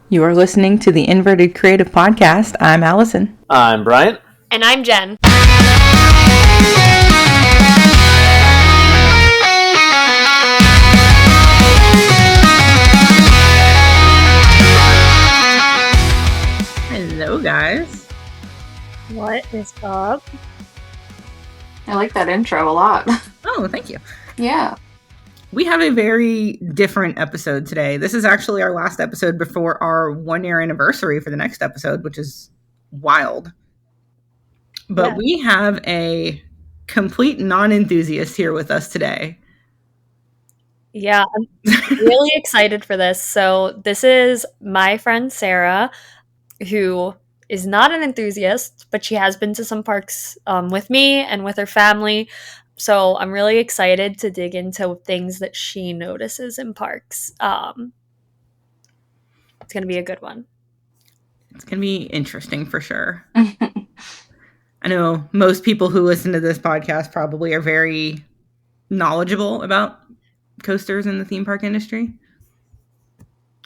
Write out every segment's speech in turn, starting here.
You are listening to the Inverted Creative Podcast. I'm Allison. I'm Brian. And I'm Jenn. Hello, guys. What is up? I like that intro a lot. Oh, thank you. Yeah. We have a very different episode today. This is actually our last episode before our 1-year anniversary for the next episode, which is wild. But Yeah. We have a complete non-enthusiast here with us today. Yeah, I'm really excited for this. So this is my friend Sara, who is not an enthusiast, but she has been to some parks with me and with her family. So I'm really excited to dig into things that she notices in parks. It's going to be a good one. It's going to be interesting for sure. I know most people who listen to this podcast probably are very knowledgeable about coasters in the theme park industry.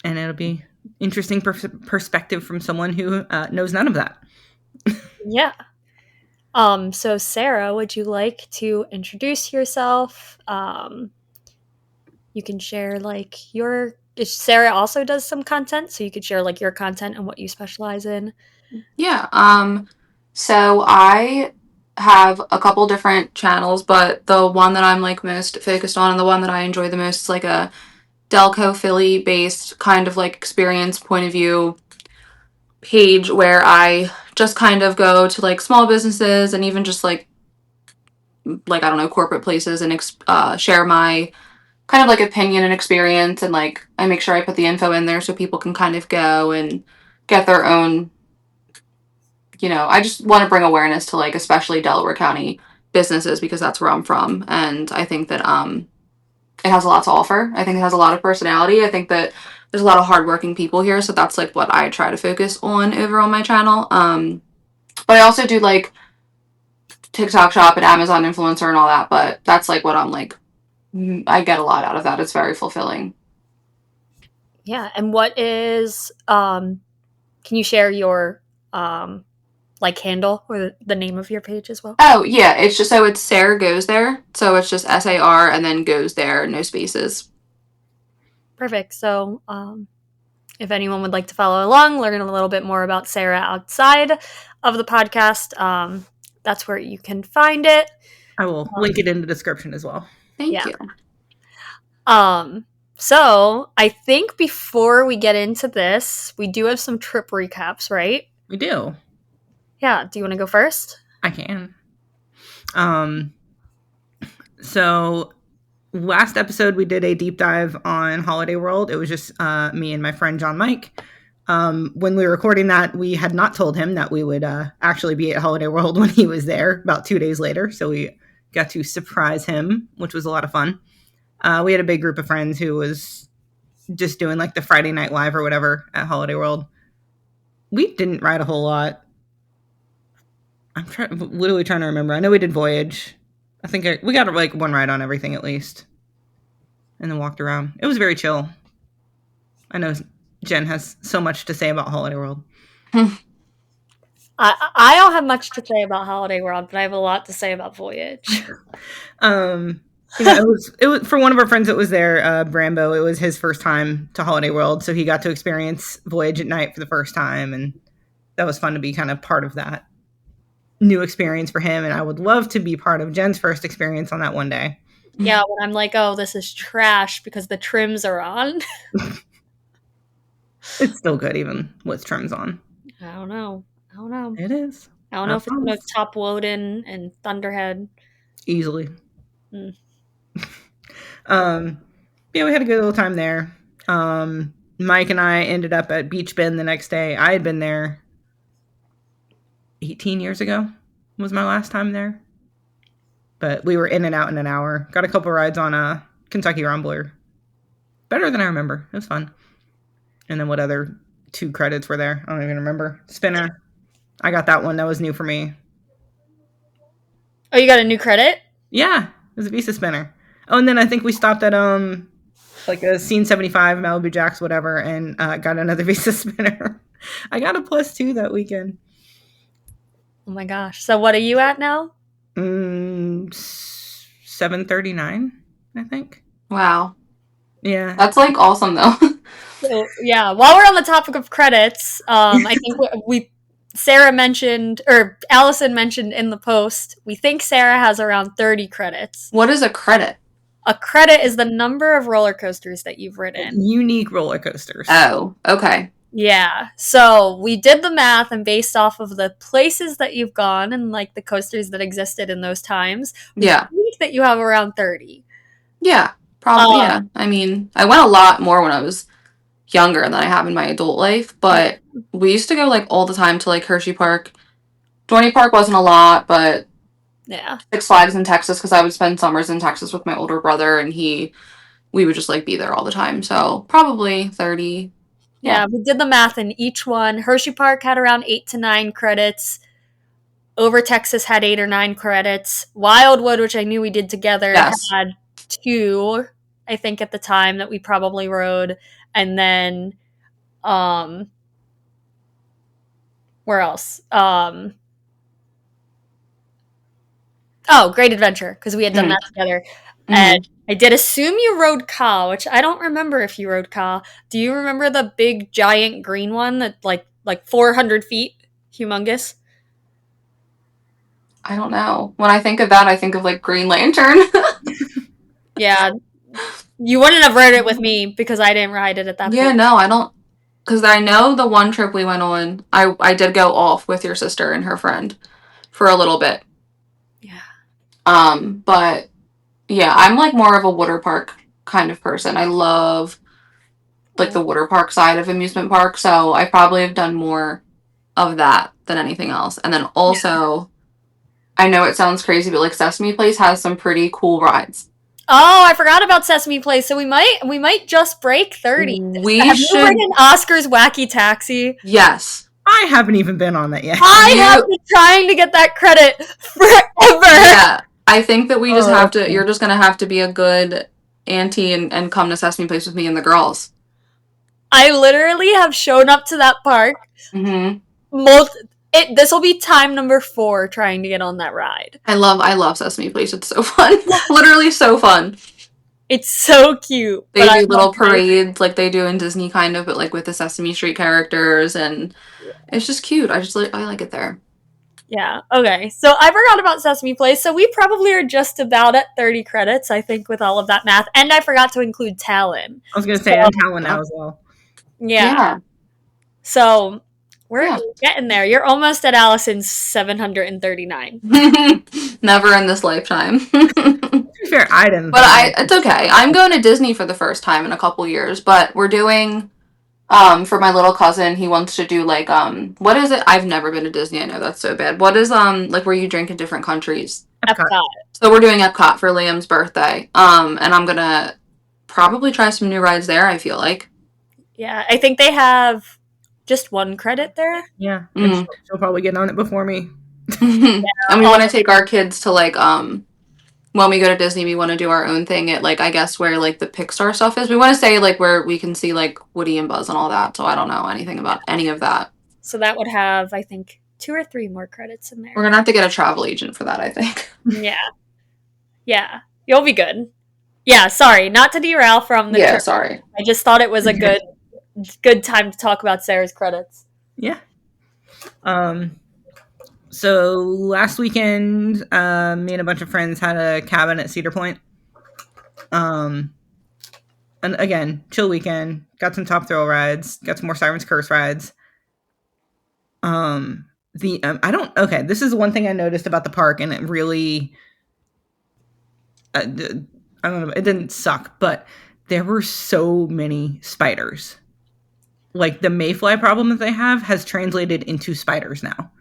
And it'll be interesting perspective from someone who knows none of that. Yeah. So Sara, would you like to introduce yourself? You can share Sara also does some content, so you could share your content and what you specialize in. Yeah. So I have a couple different channels, but the one that I'm most focused on and the one that I enjoy the most is a Delco Philly based kind of experience point of view page where I just kind of go to small businesses and even just I don't know, corporate places and share my kind of opinion and experience, and I make sure I put the info in there so people can kind of go and get their own, I just want to bring awareness to especially Delaware County businesses because that's where I'm from, and I think that it has a lot to offer. I think it has a lot of personality. I think that there's a lot of hardworking people here, so that's what I try to focus on over on my channel. But I also do TikTok shop and Amazon influencer and all that, but that's what I'm I get a lot out of that. It's very fulfilling. Yeah, and what is can you share your handle or the name of your page as well? Oh yeah, it's just it's Sara Goes There. So it's just SAR and then Goes There, no spaces. Perfect. So if anyone would like to follow along, learn a little bit more about Sara outside of the podcast, that's where you can find it. I will link it in the description as well. Thank you. So I think before we get into this, we do have some trip recaps, right? We do. Yeah. Do you want to go first? I can. So last episode we did a deep dive on Holiday World. It was just me and my friend John Mike. When we were recording that, we had not told him that we would actually be at Holiday World when he was there about 2 days later. So we got to surprise him, which was a lot of fun. We had a big group of friends who was just doing the Friday Night Live or whatever at Holiday World. We didn't ride a whole lot. I'm literally trying to remember. I know we did Voyage. I think we got one ride on everything at least. And then walked around. It was very chill. I know Jenn has so much to say about Holiday World. I don't have much to say about Holiday World, but I have a lot to say about Voyage. It was for one of our friends that was there, Brambo. It was his first time to Holiday World, so he got to experience Voyage at night for the first time, and that was fun to be kind of part of that new experience for him. And I would love to be part of Jenn's first experience on that one day. Yeah, when I'm oh, this is trash because the trims are on. It's still good even with trims on. I don't know. It is. I don't know if it's going to top Woden and Thunderhead. Easily. Yeah, we had a good little time there. Mike and I ended up at Beech Bend the next day. I had been there 18 years ago was my last time there. But we were in and out in an hour. Got a couple rides on a Kentucky Rambler. Better than I remember. It was fun. And then what other 2 credits were there? I don't even remember. Spinner. I got that one. That was new for me. Oh, you got a new credit? Yeah. It was a Visa Spinner. Oh, and then I think we stopped at like a Scene 75, Malibu Jacks, whatever, and got another Visa spinner. I got a +2 that weekend. Oh my gosh. So what are you at now? 739, I think. Wow. Yeah. That's like awesome though. So, yeah, while we're on the topic of credits, I think Sarah mentioned, or Allison mentioned in the post, we think Sarah has around 30 credits. What is a credit? A credit is the number of roller coasters that you've ridden. Unique roller coasters. Oh, okay. Yeah. So we did the math, and based off of the places that you've gone and like the coasters that existed in those times, we think that you have around 30. Yeah, probably. Yeah. I mean, I went a lot more when I was younger than I have in my adult life, but we used to go like all the time to like Hershey Park. Dorney Park wasn't a lot, but yeah, Six Flags in Texas, because I would spend summers in Texas with my older brother, and we would just like be there all the time. So probably 30. Yeah, we did the math in each one. Hershey Park had around 8 to 9 credits. Over Texas had 8 or 9 credits. Wildwood, which I knew we did together, had 2, I think, at the time that we probably rode. And then, where else? Great Adventure, because we had done that together. And I did assume you rode Ka, which I don't remember if you rode Ka. Do you remember the big, giant green one that like 400 feet? Humongous? I don't know. When I think of that, I think of like Green Lantern. Yeah. You wouldn't have rode it with me because I didn't ride it at that point. Yeah, no, I don't. Because I know the one trip we went on, I did go off with your sister and her friend for a little bit. Yeah. But yeah, I'm like more of a water park kind of person. I love like the water park side of amusement park, so I probably have done more of that than anything else. And then also, I know it sounds crazy, but like Sesame Place has some pretty cool rides. Oh, I forgot about Sesame Place. So we might just break 30. Have you ridden Oscar's Wacky Taxi? Yes. I haven't even been on that yet. I have been trying to get that credit forever. Yeah. I think that we just have to, you're just going to have to be a good auntie and come to Sesame Place with me and the girls. I literally have shown up to that park. This will be time number 4 trying to get on that ride. I love Sesame Place. It's so fun. Literally so fun. It's so cute. They do little parades like they do in Disney kind of, but like with the Sesame Street characters, and it's just cute. I like it there. Yeah. Okay. So I forgot about Sesame Place. So we probably are just about at 30 credits, I think, with all of that math. And I forgot to include Talon. I was going to say, and Talon now as well. Yeah. So we're getting there. You're almost at Allison's 739. Never in this lifetime. To be fair, I didn't. But it's okay. I'm going to Disney for the first time in a couple years, but we're doing... for my little cousin, he wants to do like what is it? I've never been to Disney. I know that's so bad. What is like where you drink in different countries? Epcot. So we're doing Epcot for Liam's birthday. And I'm gonna probably try some new rides there. I feel like. Yeah, I think they have just 1 credit there. Yeah, she'll probably get on it before me. And we want to take our kids to like when we go to Disney, we want to do our own thing at, like, I guess where, like, the Pixar stuff is. We want to say, like, where we can see, like, Woody and Buzz and all that, so I don't know anything about any of that. So that would have, I think, 2 or 3 more credits in there. We're going to have to get a travel agent for that, I think. Yeah. Yeah. You'll be good. Yeah, sorry. Not to derail from the trip. Sorry. I just thought it was a good time to talk about Sarah's credits. Yeah. So last weekend, me and a bunch of friends had a cabin at Cedar Point. And again, chill weekend. Got some Top Thrill rides. Got some more Siren's Curse rides. This is one thing I noticed about the park, and it really, I don't know, it didn't suck, but there were so many spiders. Like, the mayfly problem that they have has translated into spiders now.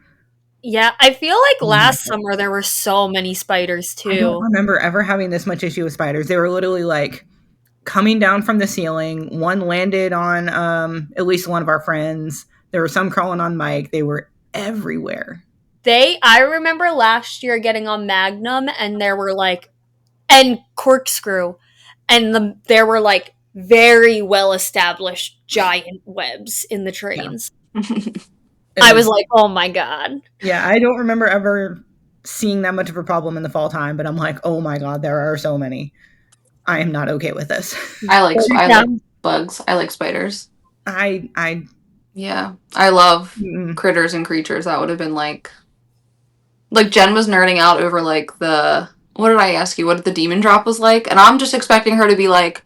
Yeah, I feel like last summer there were so many spiders too. I don't remember ever having this much issue with spiders. They were literally like coming down from the ceiling. One landed on at least one of our friends. There were some crawling on Mike. They were everywhere. I remember last year getting on Magnum, and there were like, and Corkscrew, and there were like very well established giant webs in the Yeah. trains. It I was was, like, oh my God. yeah, I don't remember ever seeing that much of a problem in the fall time, but I'm like, oh my God, there are so many. I am not okay with this. I like bugs. I like spiders. I, Yeah. I love mm, critters and creatures. That would have been like Jenn was nerding out over like the what did I ask you? What the demon drop was like? And I'm just expecting her to be like,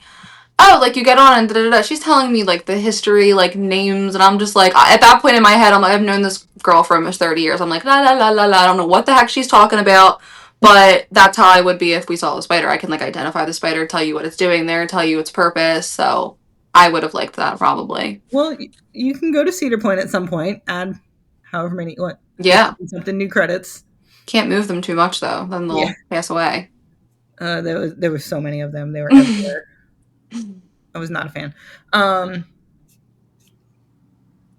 oh, like you get on and da da da. She's telling me like the history, like names, and I'm just like, at that point in my head, I'm like, I've known this girl for almost 30 years. I'm like, la la la la la. I don't know what the heck she's talking about, but that's how I would be if we saw the spider. I can like identify the spider, tell you what it's doing there, tell you its purpose. So I would have liked that probably. well, you can go to Cedar Point at some point, add however many, what, Yeah, 50 something new credits. can't move them too much though, then Yeah. they'll pass away. There was so many of them. They were everywhere. I was not a fan. Um,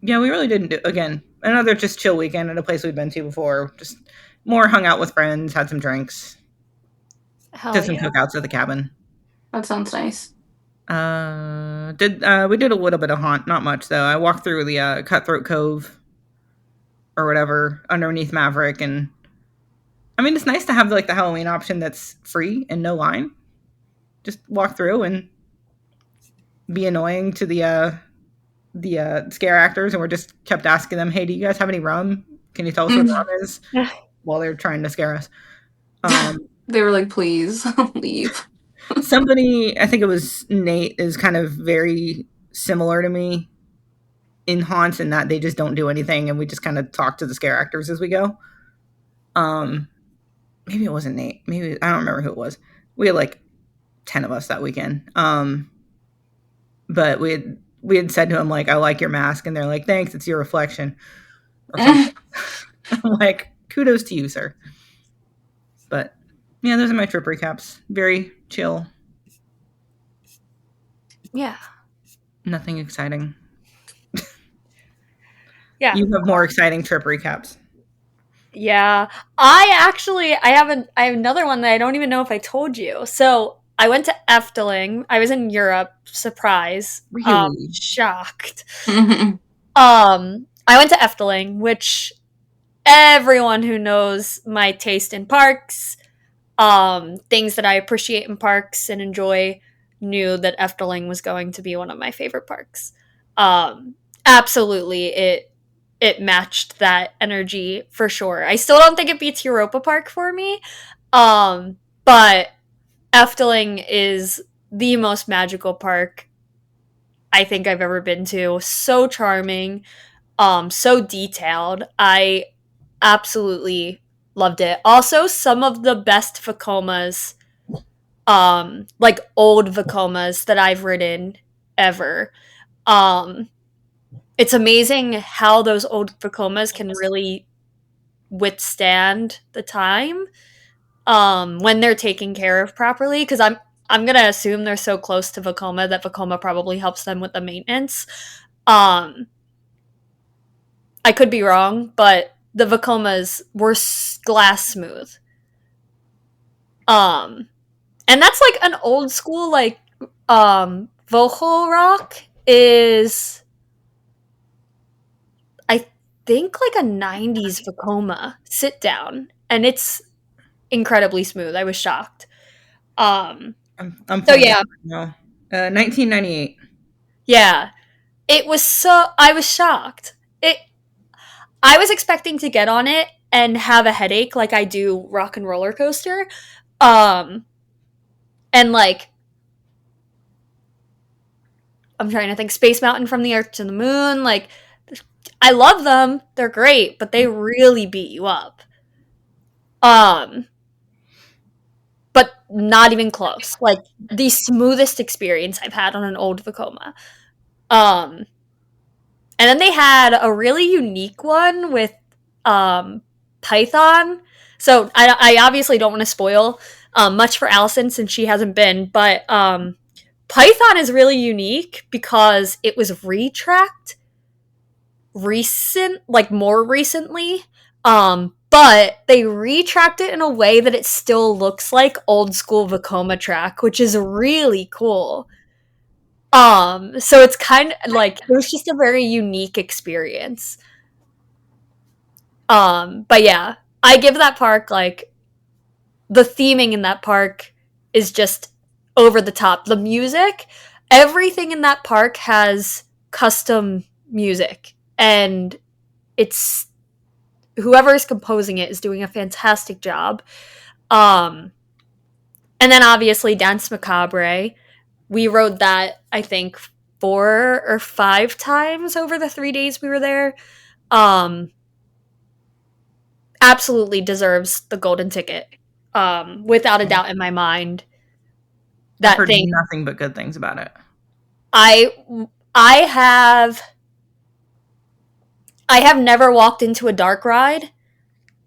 yeah, we really didn't do again another just chill weekend at a place we'd been to before. Just more hung out with friends, had some drinks, Hell did some yeah. cookouts at the cabin. That sounds nice. Did we did a little bit of haunt, not much though. I walked through the Cutthroat Cove or whatever underneath Maverick, and I mean it's nice to have like the Halloween option that's free and no line. Just walk through and be annoying to the scare actors, and we're just kept asking them, "Hey, do you guys have any rum? Can you tell us where the rum is?" While they're trying to scare us. They were like, please leave. Somebody, I think it was Nate, is kind of very similar to me in haunts in that they just don't do anything, and we just kind of talk to the scare actors as we go. Um, Maybe it wasn't Nate. Maybe I don't remember who it was. We had like 10 of us that weekend. But we had said to him like, "I like your mask," and they're like, "Thanks, it's your reflection," or something. I'm like, "Kudos to you, sir." But yeah, those are my trip recaps. Very chill. Yeah. Nothing exciting. Yeah. You have more exciting trip recaps. Yeah. I have another one that I don't even know if I told you. So I went to Efteling. I was in Europe. Surprise. Really? Shocked. I went to Efteling, which everyone who knows my taste in parks, things that I appreciate in parks and enjoy, knew that Efteling was going to be one of my favorite parks. Absolutely, it matched that energy for sure. I still don't think it beats Europa Park for me, but Efteling is the most magical park I think I've ever been to. So charming, so detailed. I absolutely loved it. Also, some of the best Vacomas, like old Vacomas that I've ridden ever. Um, it's amazing how those old Vacomas can really withstand the time when they're taken care of properly, because I'm gonna assume they're so close to Vacoma that Vacoma probably helps them with the maintenance. um I could be wrong, but the Vacomas were glass smooth. um and that's like an old school, like, vocal rock is, I think, like a 90s Vacoma sit down, and it's incredibly smooth. I was shocked. I'm So pulling it yeah, up now. 1998. yeah. It was so I was shocked. It I was expecting to get on it and have a headache like I do Rock and Roller Coaster. Um and like I'm trying to think, Space Mountain, From the Earth to the Moon, like I love them. They're great, but they really beat you up. Um but not even close. Like the smoothest experience I've had on an old Vacoma. Um And then they had a really unique one with Python. So I obviously don't want to spoil much for Allison since she hasn't been, but Python is really unique because it was retracked like more recently. But they retracked it in a way that it still looks like old school Vacoma track, which is really cool. So it's kind of like it was just a very unique experience. But yeah, I give that park like the theming in that park is just over the top. The music, everything in that park has custom music, and it's whoever is composing it is doing a fantastic job. Um, and then obviously Dance Macabre. We rode that I think 4 or 5 times over the 3 days we were there. Um, Absolutely deserves the golden ticket. Without a doubt in my mind. I've That heard thing nothing but good things about it. I I have I have never walked into a dark ride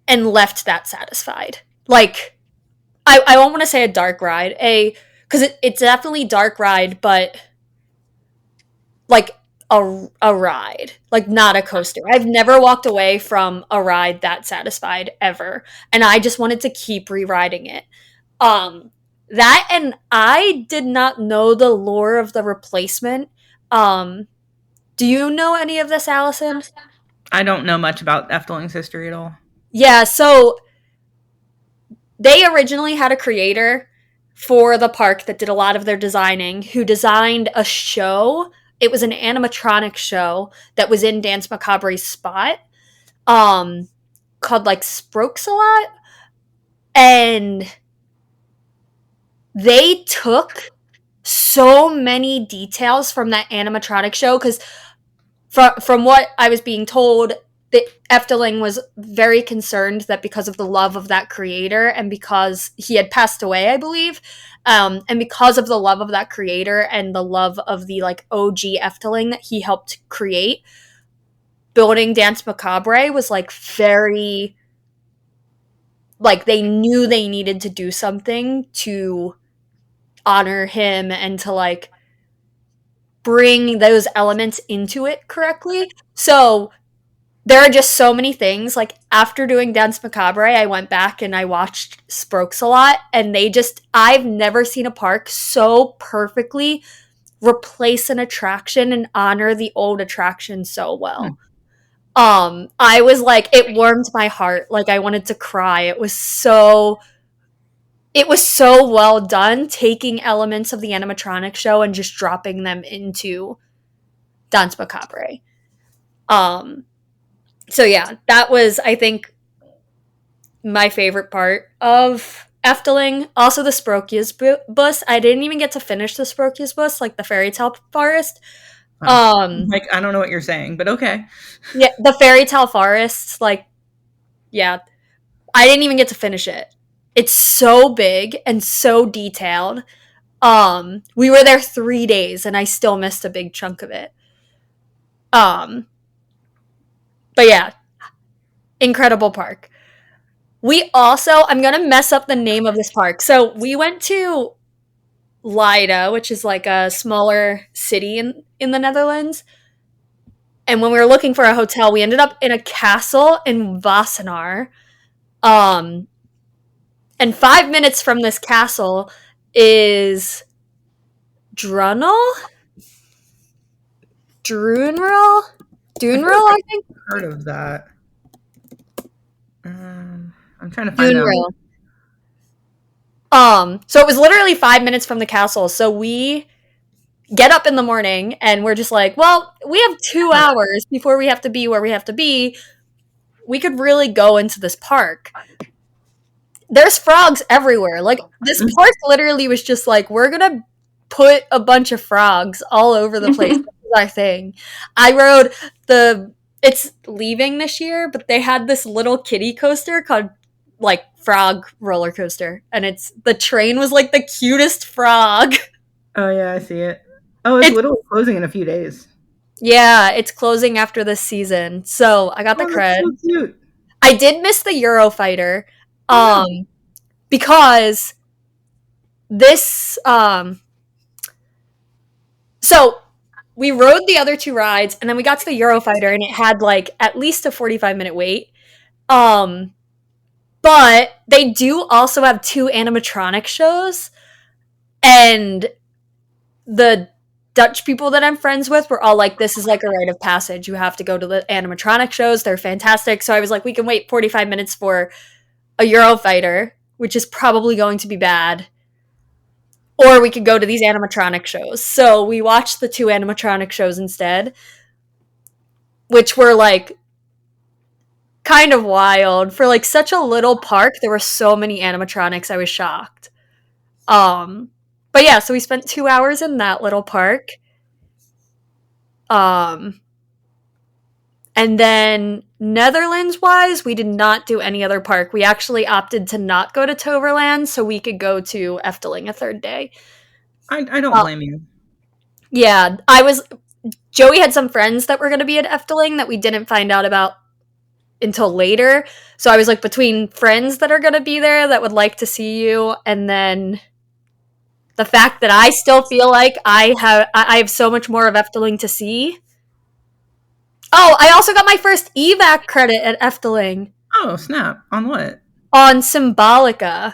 and left that satisfied. Like I won't want to say a dark ride, because it's definitely dark ride, but like a ride, like not a coaster. I've never walked away from a ride that satisfied ever, and I just wanted to keep re-riding it. Um, that and I did not know the lore of the replacement. Um, do you know any of this, Allison? I don't know much about Efteling's history at all. Yeah, so they originally had a creator for the park that did a lot of their designing, who designed a show. It was an animatronic show that was in Dance Macabre's spot, um, called like Sprokes a lot. And they took so many details from that animatronic show because from what I was being told, that Efteling was very concerned that because of the love of that creator and because he had passed away, I believe, and because of the love of that creator and the love of the like OG Efteling that he helped create, building Dance Macabre was like very like they knew they needed to do something to honor him and to like bring those elements into it correctly. So there are just so many things. Like after doing Dance Macabre, I went back and I watched Sprokes a lot, and I've never seen a park so perfectly replace an attraction and honor the old attraction so Hmm. well. I was like, it warmed my heart. Like I wanted to cry. It was so well done, taking elements of the animatronic show and just dropping them into Dance Macabre. Um, so yeah, that was I think my favorite part of Efteling. Also, the Sprokius bus. I didn't even get to finish the Sprokius bus, like the fairy tale forest. Oh, Um, like I don't know what you're saying, but okay. yeah, the fairy tale forests. Like, yeah, I didn't even get to finish it. It's so big and so detailed. We were there 3 days, and I still missed a big chunk of it. Um, but yeah, incredible park. We also, I'm gonna mess up the name of this park. So we went to Leiden, which is like a smaller city in the Netherlands. And when we were looking for a hotel, we ended up in a castle in Wassenaar. Um, and 5 minutes from this castle is Drunel? Drunel? I feel Dunrel, like I think? I've heard of that. I'm trying to find out. Dunrel. So it was literally 5 minutes from the castle. So we get up in the morning and we're just like, well, we have 2 hours before we have to be where we have to be. We could really go into this park. There's frogs everywhere. Like, this park literally was just like, we're gonna put a bunch of frogs all over the place. This is our thing. I rode it's leaving this year, but they had this little kiddie coaster called like Frog Roller Coaster, and the train was like the cutest frog. Oh yeah, I see it. Oh, it's It's literally closing in a few days. Yeah, it's closing after this season. So I got the Oh, that's cred. so cute. I did miss the Eurofighter. Oh no. Because this so we rode the other two rides and then we got to the Eurofighter and it had like at least a 45-minute wait. Um but they do also have two animatronic shows, and the Dutch people that I'm friends with were all like, this is like a rite of passage. You have to go to the animatronic shows. They're fantastic. So I was like, we can wait 45 minutes for a Eurofighter, which is probably going to be bad. Or we could go to these animatronic shows. So we watched the 2 animatronic shows instead, which were like kind of wild. For like such a little park, there were so many animatronics. I was shocked. But yeah, so we spent 2 hours in that little park. And then Netherlands wise, we did not do any other park. We actually opted to not go to Toverland so we could go to Efteling a third day. I don't blame you. Yeah, Joey had some friends that were going to be at Efteling that we didn't find out about until later. So I was like, between friends that are going to be there that would like to see you, and then the fact that I still feel like I have so much more of Efteling to see. Oh, I also got my first evac credit at Efteling. Oh, snap. On what? On Symbolica.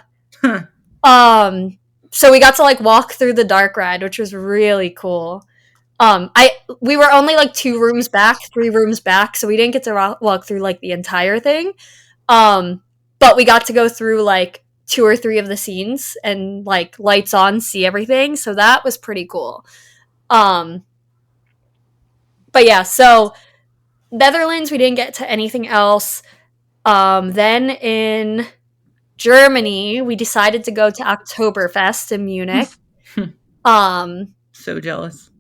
So we got to like walk through the dark ride, which was really cool. We were only like 3 rooms back, so we didn't get to walk through like the entire thing. But we got to go through like 2 or 3 of the scenes and like lights on, see everything. So that was pretty cool. But yeah, so Netherlands, we didn't get to anything else. Then in Germany, we decided to go to Oktoberfest in Munich. So jealous.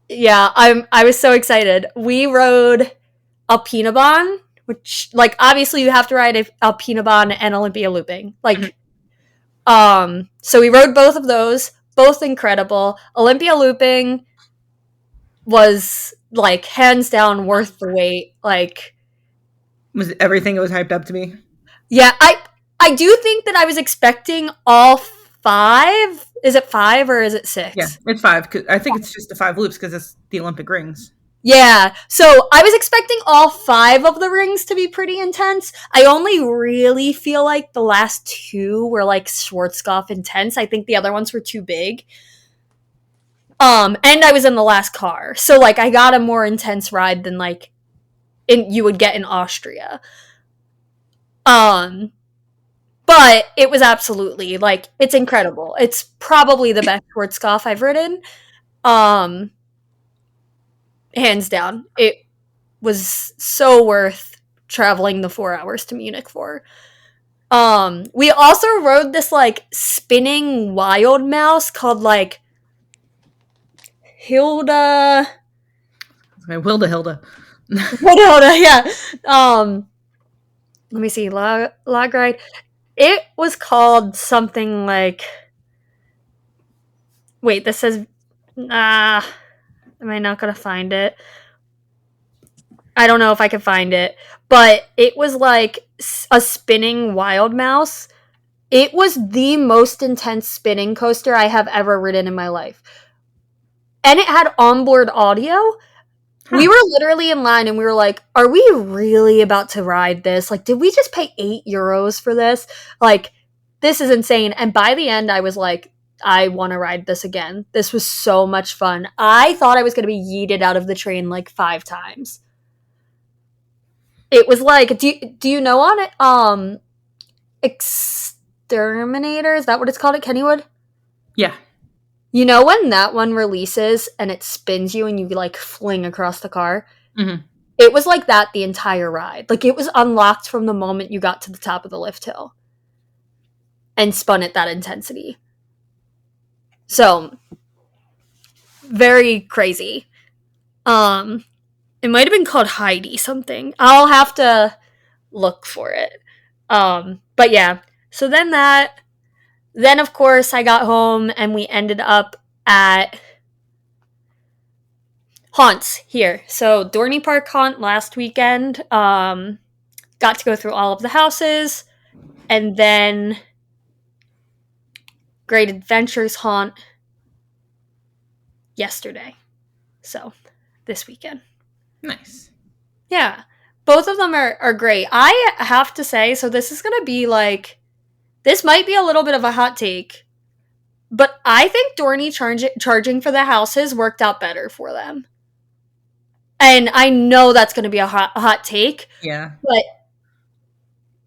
Yeah, I was so excited. We rode Alpinabahn, which like obviously you have to ride Alpinabahn and Olympia looping. Like so we rode both of those, both incredible. Olympia looping was like hands down worth the wait. Like, was everything it was hyped up to be? Yeah, I do think that I was expecting all 5. Is it 5 or is it 6? Yeah, it's 5. I think it's just the 5 loops because it's the Olympic rings. Yeah, so I was expecting all 5 of the rings to be pretty intense. I only really feel like the last 2 were like Schwarzkopf intense. I think the other ones were too big. And I was in the last car, so like I got a more intense ride than like you would get in Austria. But it was absolutely like, it's incredible. It's probably the best Schwarzkopf I've ridden. Hands down. It was so worth traveling the 4 hours to Munich for. We also rode this like spinning wild mouse called like Hilda. Hilda. Hilda, yeah. Let me see. Log ride. It was called something like. Wait, this says. Am I not gonna find it? I don't know if I can find it, but it was like a spinning wild mouse. It was the most intense spinning coaster I have ever ridden in my life. And it had onboard audio. We were literally in line and we were like, are we really about to ride this? Like, did we just pay €8 for this? Like, this is insane. And by the end, I was like, I want to ride this again. This was so much fun. I thought I was going to be yeeted out of the train like 5 times. It was like, do you know on it? Exterminator? Is that what it's called at Kennywood? Yeah. You know when that one releases and it spins you and you like fling across the car? Mm-hmm. It was like that the entire ride. Like it was unlocked from the moment you got to the top of the lift hill and spun at that intensity. So, very crazy. It might have been called Heidi something. I'll have to look for it. But yeah, so then of course I got home and we ended up at haunts here. So Dorney Park haunt last weekend. Got to go through all of the houses, and then Great Adventures haunt yesterday. So this weekend. Nice. Yeah. Both of them are great. I have to say, so this is going to be like, this might be a little bit of a hot take, But I think Dorney charging for the houses worked out better for them. And I know that's going to be a hot take. Yeah. But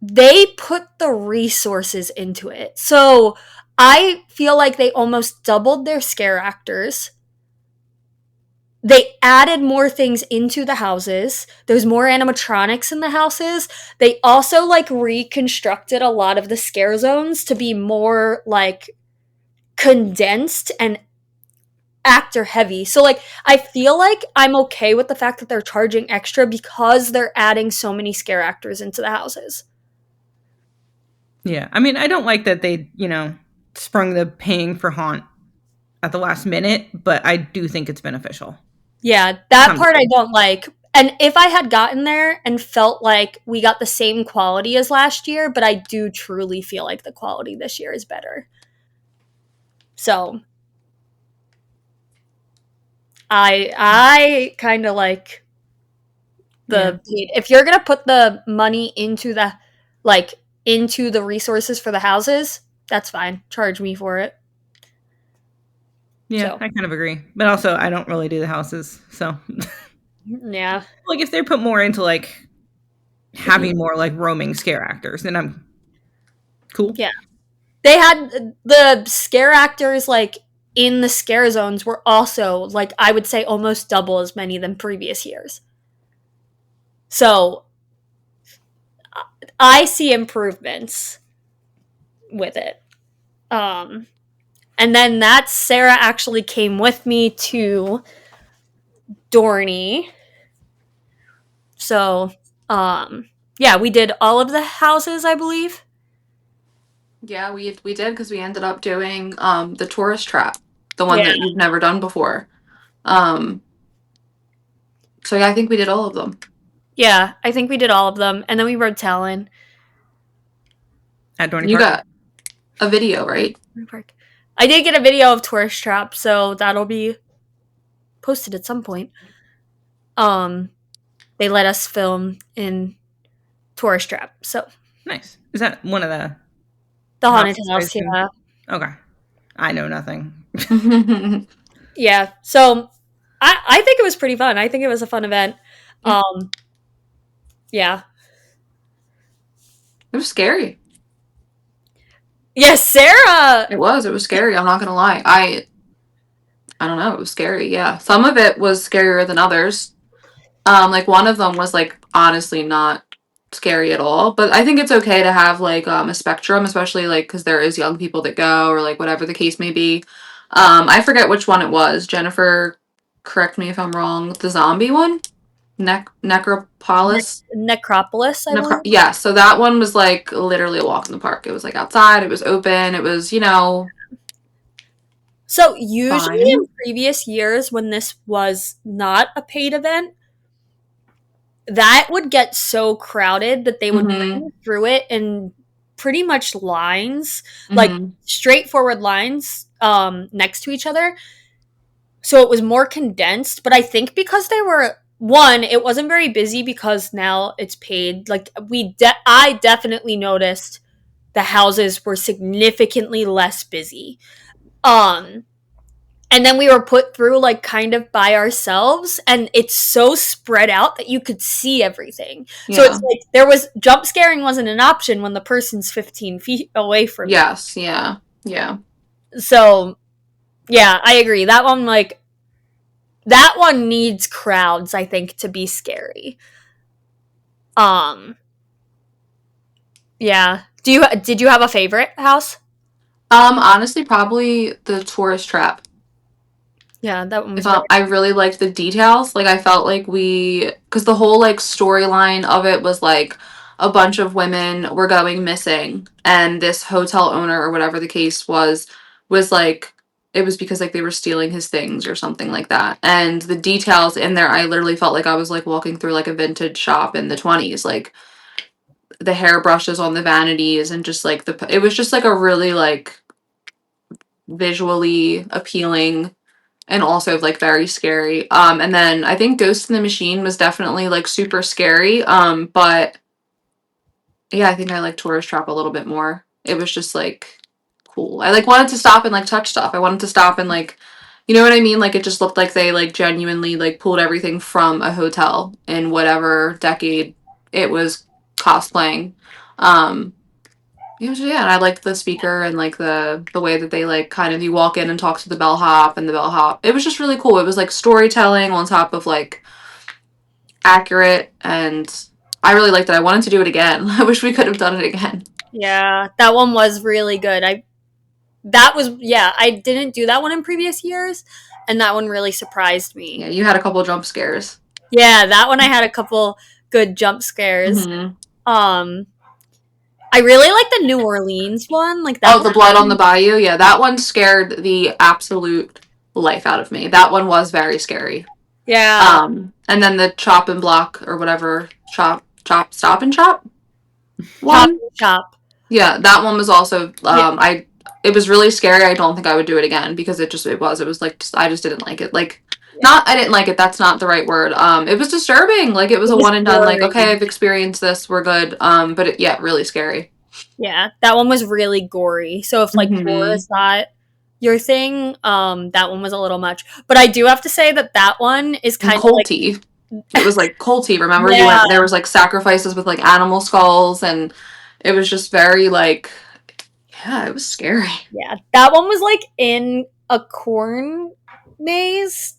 they put the resources into it. So I feel like they almost doubled their scare actors. They added more things into the houses. There's more animatronics in the houses. They also like reconstructed a lot of the scare zones to be more like condensed and actor heavy. So like I feel like I'm okay with the fact that they're charging extra because they're adding so many scare actors into the houses. Yeah. I mean, I don't like that they, sprung the paying for haunt at the last minute, but I do think it's beneficial. Yeah, that part I don't like. And if I had gotten there and felt like we got the same quality as last year, but I do truly feel like the quality this year is better. So I kind of like if you're going to put the money into the resources for the houses, that's fine. Charge me for it. Yeah, so. I kind of agree. But also, I don't really do the houses, so. Yeah. Like, if they put more into, like, having more, like, roaming scare actors, then I'm cool. Yeah. They had the scare actors, like, in the scare zones were also, like, I would say almost double as many than previous years. So, I see improvements with it. And then Sara actually came with me to Dorney. So, yeah, we did all of the houses, I believe. Yeah, we did because we ended up doing the tourist trap, the one that you've never done before. So yeah, I think we did all of them. Yeah, I think we did all of them, and then we rode Talon. At Dorney You Park? got a video, right? Park. I did get a video of Tourist Trap, so that'll be posted at some point. They let us film in Tourist Trap, so nice. Is that one of the haunted house? Yeah. Okay, I know nothing. Yeah, so I think it was pretty fun. I think it was a fun event. Yeah. It was scary. Yes, Sara! It was scary, I'm not gonna lie. I don't know, it was scary, yeah. Some of it was scarier than others. Like, one of them was, like, honestly not scary at all. But I think it's okay to have, like, a spectrum, especially, like, because there is young people that go, or, like, whatever the case may be. I forget which one it was. Jennifer, correct me if I'm wrong. The zombie one? Necropolis? Necropolis, I believe. Yeah, so that one was, like, literally a walk in the park. It was, like, outside. It was open. It was, So usually fine. in previous years when this was not a paid event, that would get so crowded that they would run through it in pretty much lines, like straightforward lines next to each other. So it was more condensed, but I think because they were it wasn't very busy because now it's paid. Like I definitely noticed the houses were significantly less busy. And then we were put through like kind of by ourselves, and it's so spread out that you could see everything. Yeah. So it's like there was jump scaring wasn't an option when the person's 15 feet away from you. Yes, yeah. So yeah, I agree. That one needs crowds, I think, to be scary. Yeah. Did you have a favorite house? Honestly, probably the tourist trap. Yeah, that one was I really liked the details. Like, I felt like because the whole, like, storyline of it was, like, a bunch of women were going missing, and this hotel owner, or whatever the case was, like, it was because, like, they were stealing his things or something like that. And the details in there, I literally felt like I was, like, walking through, like, a vintage shop in the 20s. Like, the hairbrushes on the vanities, and just, like, it was just, like, a really, like, visually appealing and also, like, very scary. And then I think Ghost in the Machine was definitely, like, super scary. But yeah, I think I like Tourist Trap a little bit more. It was just, like, cool. I like wanted to stop and like touch stuff. I wanted to stop and like, you know what I mean? Like it just looked like they like genuinely like pulled everything from a hotel in whatever decade it was cosplaying. Yeah, and I liked the speaker and like the way that they like kind of you walk in and talk to the bellhop and the bellhop. It was just really cool. It was like storytelling on top of like accurate, and I really liked it. I wanted to do it again. I wish we could have done it again. Yeah, that one was really good. I didn't do that one in previous years, and that one really surprised Yeah, me. you had a couple jump scares. Yeah, that one I had a couple good jump scares. Mm-hmm. I really like the New Orleans one. Like that Oh, one. the blood on the bayou. Yeah, that one scared the absolute life out of me. That one was very scary. Yeah. And then the chop and block or whatever stop and chop Chop one. and Chop. Yeah, that one was also. Yeah. It was really scary. I don't think I would do it again because it was like I just didn't like it. Like not I didn't like it. That's not the right word. It was disturbing. Like it was It a was one and done. Like okay, gory. I've experienced this. We're good. But yeah, really scary. Yeah, that one was really gory. So if like gore Mm-hmm. is not your thing, that one was a little much. But I do have to say that that one is And kind of like culty. It was like culty. Remember, you yeah, went. There was like sacrifices with like animal skulls, and it was just very like, yeah, it was scary. yeah. That one was like in a corn maze,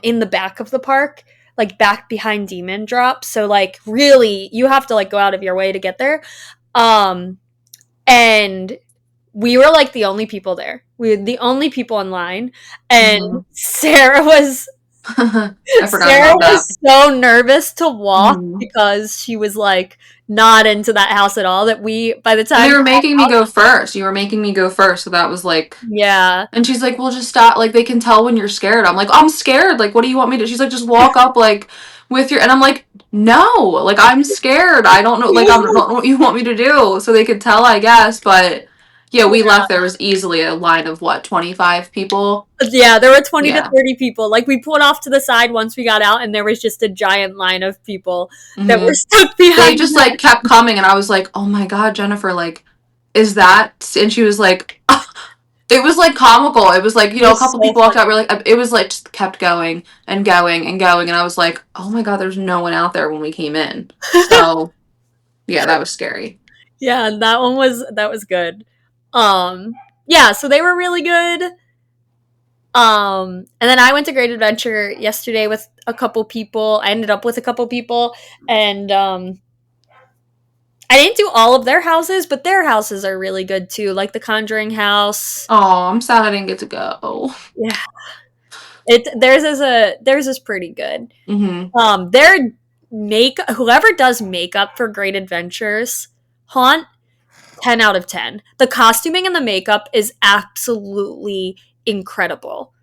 in the back of the park, like back behind Demon Drop. So like really, you have to like go out of your way to get there. And we were like the only people there. We were the only people in line, and Mm-hmm. Sarah was I forgot Sarah about that. was so nervous to walk Mm-hmm. because she was like not into that house at all. That we by the And they time were making me go first. You were making me go first, so that was like. yeah And she's like, "Well, just stop. Like they can tell when you're scared." I'm like, "I'm scared. Like, what do you want me to?" She's like, "Just walk up like with your." And I'm like, "No. Like I'm scared. I don't know. Like I don't know what you want me to do." So they could tell, I guess. But yeah, we left. There was easily a line of what 25 people. yeah there were 20 to Yeah. 30 people. Like we pulled off to the side once we got out, and there was just a giant line of people that were Mm-hmm. stuck They behind just us. like kept coming, and I was like, "Oh my god, Jennifer! Like, is that?" And she was like, it was like comical. It was like, It a was couple so people walked funny. out. We're like, it was like just kept going and going and going. And I was like, oh my God, there's no one out there when we came in. So yeah, that was scary. Yeah, that was good. Yeah, so they were really good. And then I went to Great Adventure yesterday with a couple people. I ended up with a couple people, and I didn't do all of their houses, but their houses are really good too, like the Conjuring house. Oh, I'm sad I didn't get to go. Yeah, theirs is pretty good. Mm-hmm. Their whoever does makeup for Great Adventures, haunt 10 out of 10. The costuming and the makeup is absolutely incredible.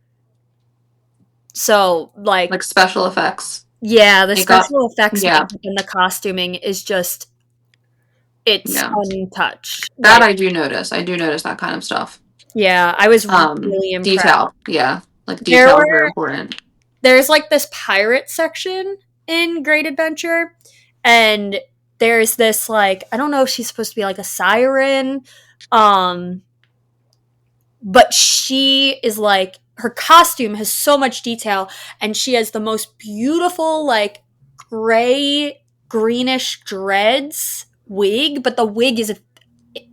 So, Like special effects. yeah, the Makeup. special effects Yeah. makeup and the costuming is just, it's Yeah. untouched. That Like, I do notice. I do notice that kind of stuff. yeah, I was really impressed. Detail. Yeah. Like detail is very important. There's like this pirate section in Great Adventure, and there's this like, I don't know if she's supposed to be like a siren, but she is like, her costume has so much detail, and she has the most beautiful like gray greenish dreads wig, but the wig is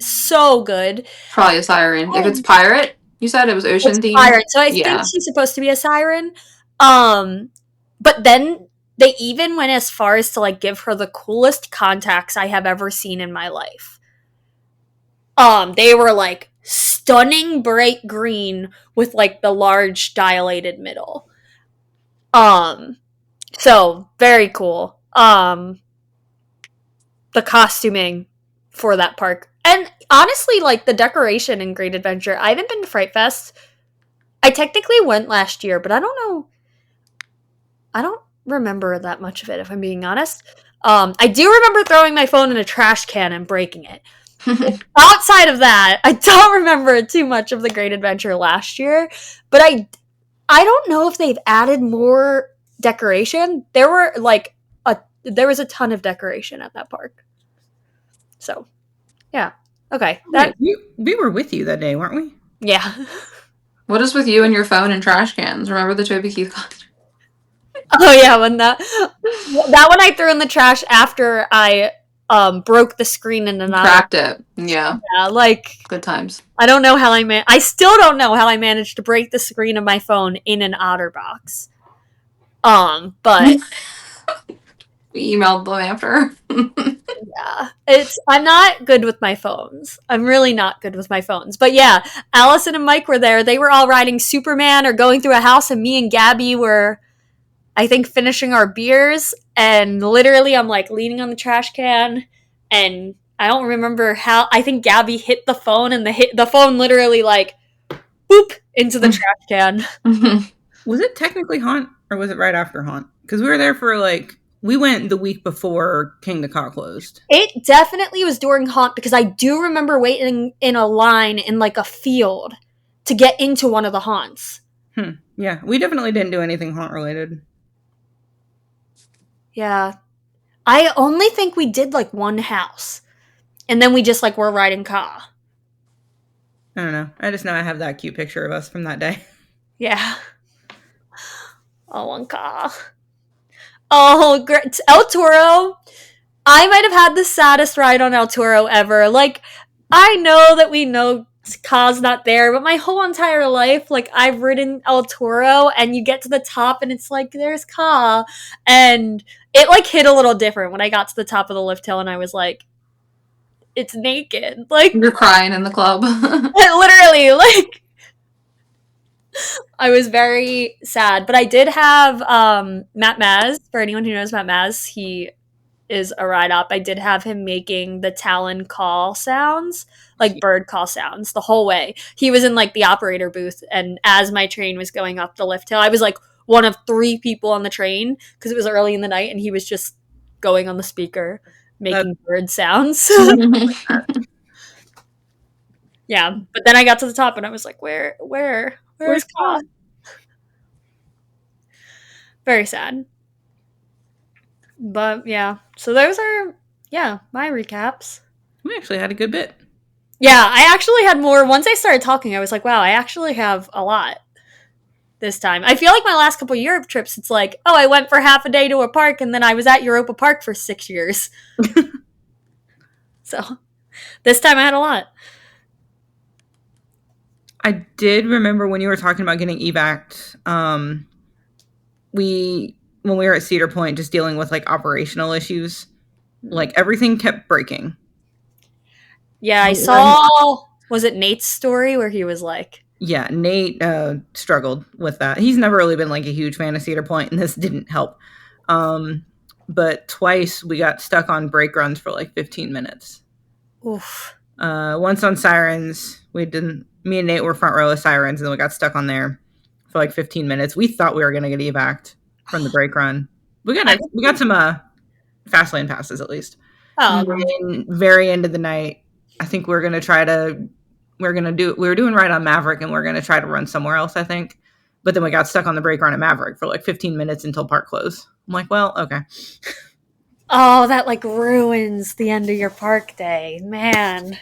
so good. Probably a siren. If it's pirate, you said it was ocean It's themed. pirate, so I think Yeah. she's supposed to be a siren. But then they even went as far as to like give her the coolest contacts I have ever seen in my life. They were like stunning bright green with like the large dilated middle. So very cool. The costuming for that park. And honestly, like the decoration in Great Adventure, I haven't been to Fright Fest. I technically went last year, but I don't know. I don't remember that much of it, if I'm being honest. I do remember throwing my phone in a trash can and breaking it. Outside of that, I don't remember too much of the Great Adventure last year, but I don't know if they've added more decoration. There was a ton of decoration at that park. So, yeah. Okay. Wait, we were with you that day, weren't we? Yeah. What is with you and your phone and trash cans? Remember the Toby Keith concert? Oh yeah, when that one I threw in the trash after I broke the screen in another. Cracked it. Yeah. Yeah, like Good times. I don't know how I still don't know how I managed to break the screen of my phone in an OtterBox. But we emailed them after. yeah, I'm not good with my phones. I'm really not good with my phones. But yeah, Allison and Mike were there. They were all riding Superman or going through a house, and me and Gabby were, I think, finishing our beers. And literally, I'm like leaning on the trash can, and I don't remember how. I think Gabby hit the phone, and the phone literally like boop into the trash can. Was it technically Haunt, or was it right after Haunt? Because we were there for we went the week before King the Cock closed. It definitely was during Haunt because I do remember waiting in a line in like a field to get into one of the haunts. Yeah, we definitely didn't do anything Haunt related. Yeah. I only think we did like one house. And then we just like were riding Ka. I don't know. I just know I have that cute picture of us from that day. Yeah. Oh, one Ka. Oh, great. El Toro. I might have had the saddest ride on El Toro ever. Like, I know that we know Ka's not there, but my whole entire life, like, I've ridden El Toro, and you get to the top, and it's like, there's Ka. And it, like, hit a little different when I got to the top of the lift hill, and I was like, it's naked. Like, you're crying in the club. literally, like, I was very sad. But I did have Matt Maz. For anyone who knows Matt Maz, he is a ride up. I did have him making the Talon call sounds, like bird call sounds, the whole way. He was in like the operator booth, and as my train was going up the lift hill, I was like one of 3 people on the train because it was early in the night, and he was just going on the speaker making bird sounds. Yeah, but then I got to the top, and I was like, where's Ka? Very sad. But yeah, so those are my recaps. We actually had a good bit. Yeah, I actually had more. Once I started talking, I was like, wow, I actually have a lot this time. I feel like my last couple of Europe trips, it's like, oh, I went for half a day to a park, and then I was at Europa Park for 6 years. So this time I had a lot. I did remember when you were talking about getting evac'd, when we were at Cedar Point, just dealing with like operational issues, like everything kept breaking. Yeah, I saw, was it Nate's story where he was like, yeah, Nate struggled with that. He's never really been like a huge fan of Cedar Point, and this didn't help. But twice we got stuck on brake runs for like 15 minutes. oof. Once on Sirens, me and Nate were front row of Sirens, and then we got stuck on there for like 15 minutes. We thought we were going to get evac'd from the brake run. We got some fast lane passes at least. Oh, and very end of the night, I think we were doing right on Maverick, and we're going to try to run somewhere else, I think. But then we got stuck on the brake run at Maverick for like 15 minutes until park closed. I'm like, well, okay. Oh, that like ruins the end of your park day, man.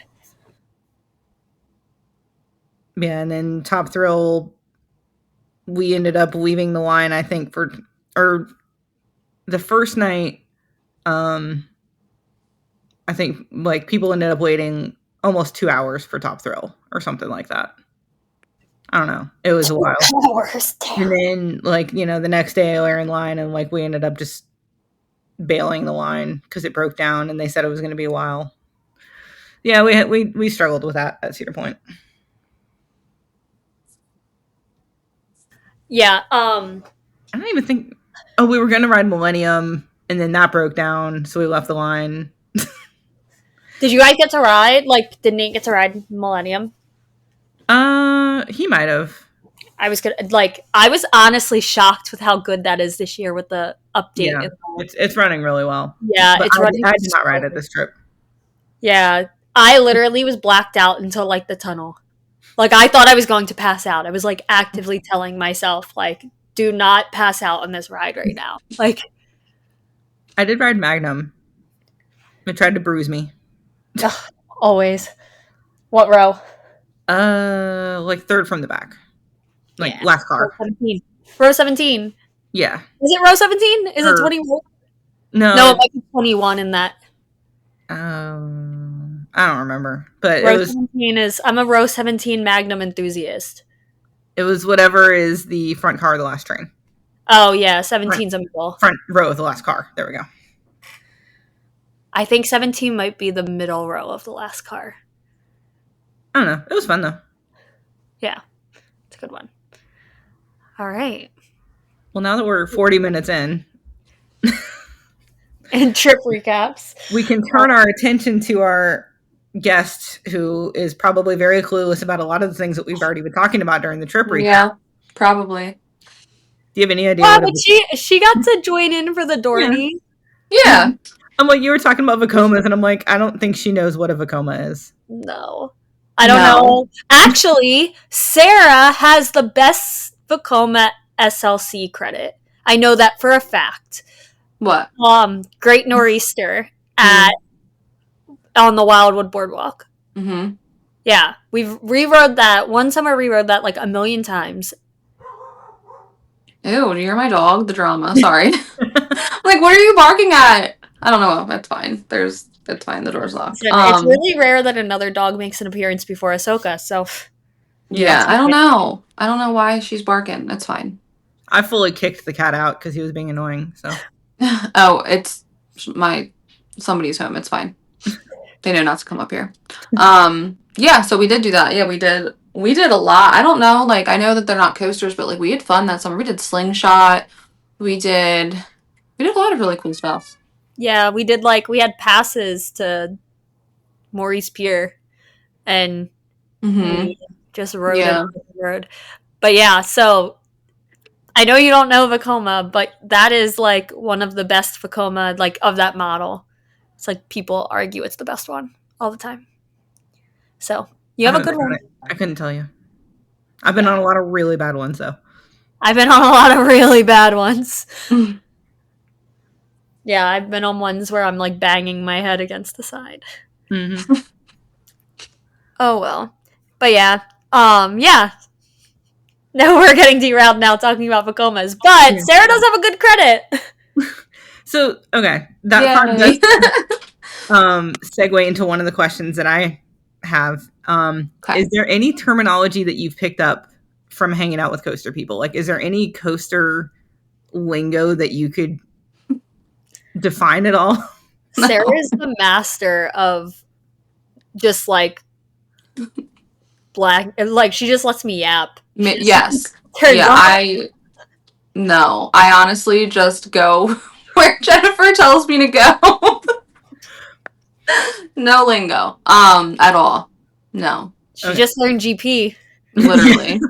Yeah, and then Top Thrill, we ended up leaving the line, I think, or the first night, I think like people ended up waiting almost 2 hours for Top Thrill or something like that. I don't know. It was a while. And then like, the next day we were in line, and like we ended up just bailing the line because it broke down, and they said it was going to be a while. Yeah, we struggled with that at Cedar Point. Yeah, I don't even think. Oh, we were going to ride Millennium, and then that broke down, so we left the line. Did you guys get to ride? Like, did Nate get to ride Millennium? He might have. I was honestly shocked with how good that is this year with the update. Yeah, it's running really well. Yeah, but it's running. I did not ride it this trip. Yeah, I literally was blacked out until like the tunnel. Like, I thought I was going to pass out. I was like actively telling myself, like, do not pass out on this ride right now. Like, I did ride Magnum. It tried to bruise me. Always. What row? Like third from the back. Like Yeah. last Row car. 17. Row 17. Yeah. Is it row 17? Is it Or 21? no, No, it might be 21 in that. I don't remember. But Row 17 is, I'm a row 17 Magnum enthusiast. it was whatever is the front car of the last train. Oh, yeah, 17's a middle. Front row of the last car. There we go. I think 17 might be the middle row of the last car. I don't know. It was fun, though. Yeah, it's a good one. All right. Well, now that we're 40 minutes in, And trip recaps. we can turn our attention to our guest, who is probably very clueless about a lot of the things that we've already been talking about during the trip recap. Yeah, probably. Do you have any idea? Yeah, but she got to join in for the Dorney. Yeah. I'm like, you were talking about Vacomas, and I'm like, I don't think she knows what a Vacoma is. No. I don't know. Actually, Sara has the best Vacoma SLC credit. I know that for a fact. What? Great Nor'easter on the Wildwood Boardwalk. Mm-hmm. Yeah, we've rewrote that. One summer rewrote that like a million times. Ew, do you hear my dog? The drama. Sorry. Like, what are you barking at? I don't know. That's fine. It's fine. The door's locked. It's really rare that another dog makes an appearance before Ahsoka, so... Yeah, I don't know. I don't know why she's barking. It's fine. I fully kicked the cat out because he was being annoying, so... Oh, it's somebody's home. It's fine. They know not to come up here. Yeah, so we did do that. Yeah, we did a lot. I don't know, like, I know that they're not coasters, but like we had fun that summer. We did slingshot. We did a lot of really cool stuff. Yeah, we had passes to Maurice Pier, and we just rode it on the road. But yeah, so I know you don't know Vacoma, but that is like one of the best Vacoma, like, of that model. It's like people argue it's the best one all the time. So you have a good one. I couldn't tell you. I've been on a lot of really bad ones, though. I've been on a lot of really bad ones. Yeah, I've been on ones where I'm like banging my head against the side. Mm-hmm. Oh well. But yeah. Yeah. No, we're getting derailed now talking about Vacomas. But Sara does have a good credit. So, okay. That segue into one of the questions that I have. Okay. Is there any terminology that you've picked up from hanging out with coaster people? Like, is there any coaster lingo that you could define at all? No. Sara is the master of just like black, like she just lets me yap. Yes. Yeah, I honestly just go where Jennifer tells me to go. No lingo. At all. No. She just learned GP. Literally.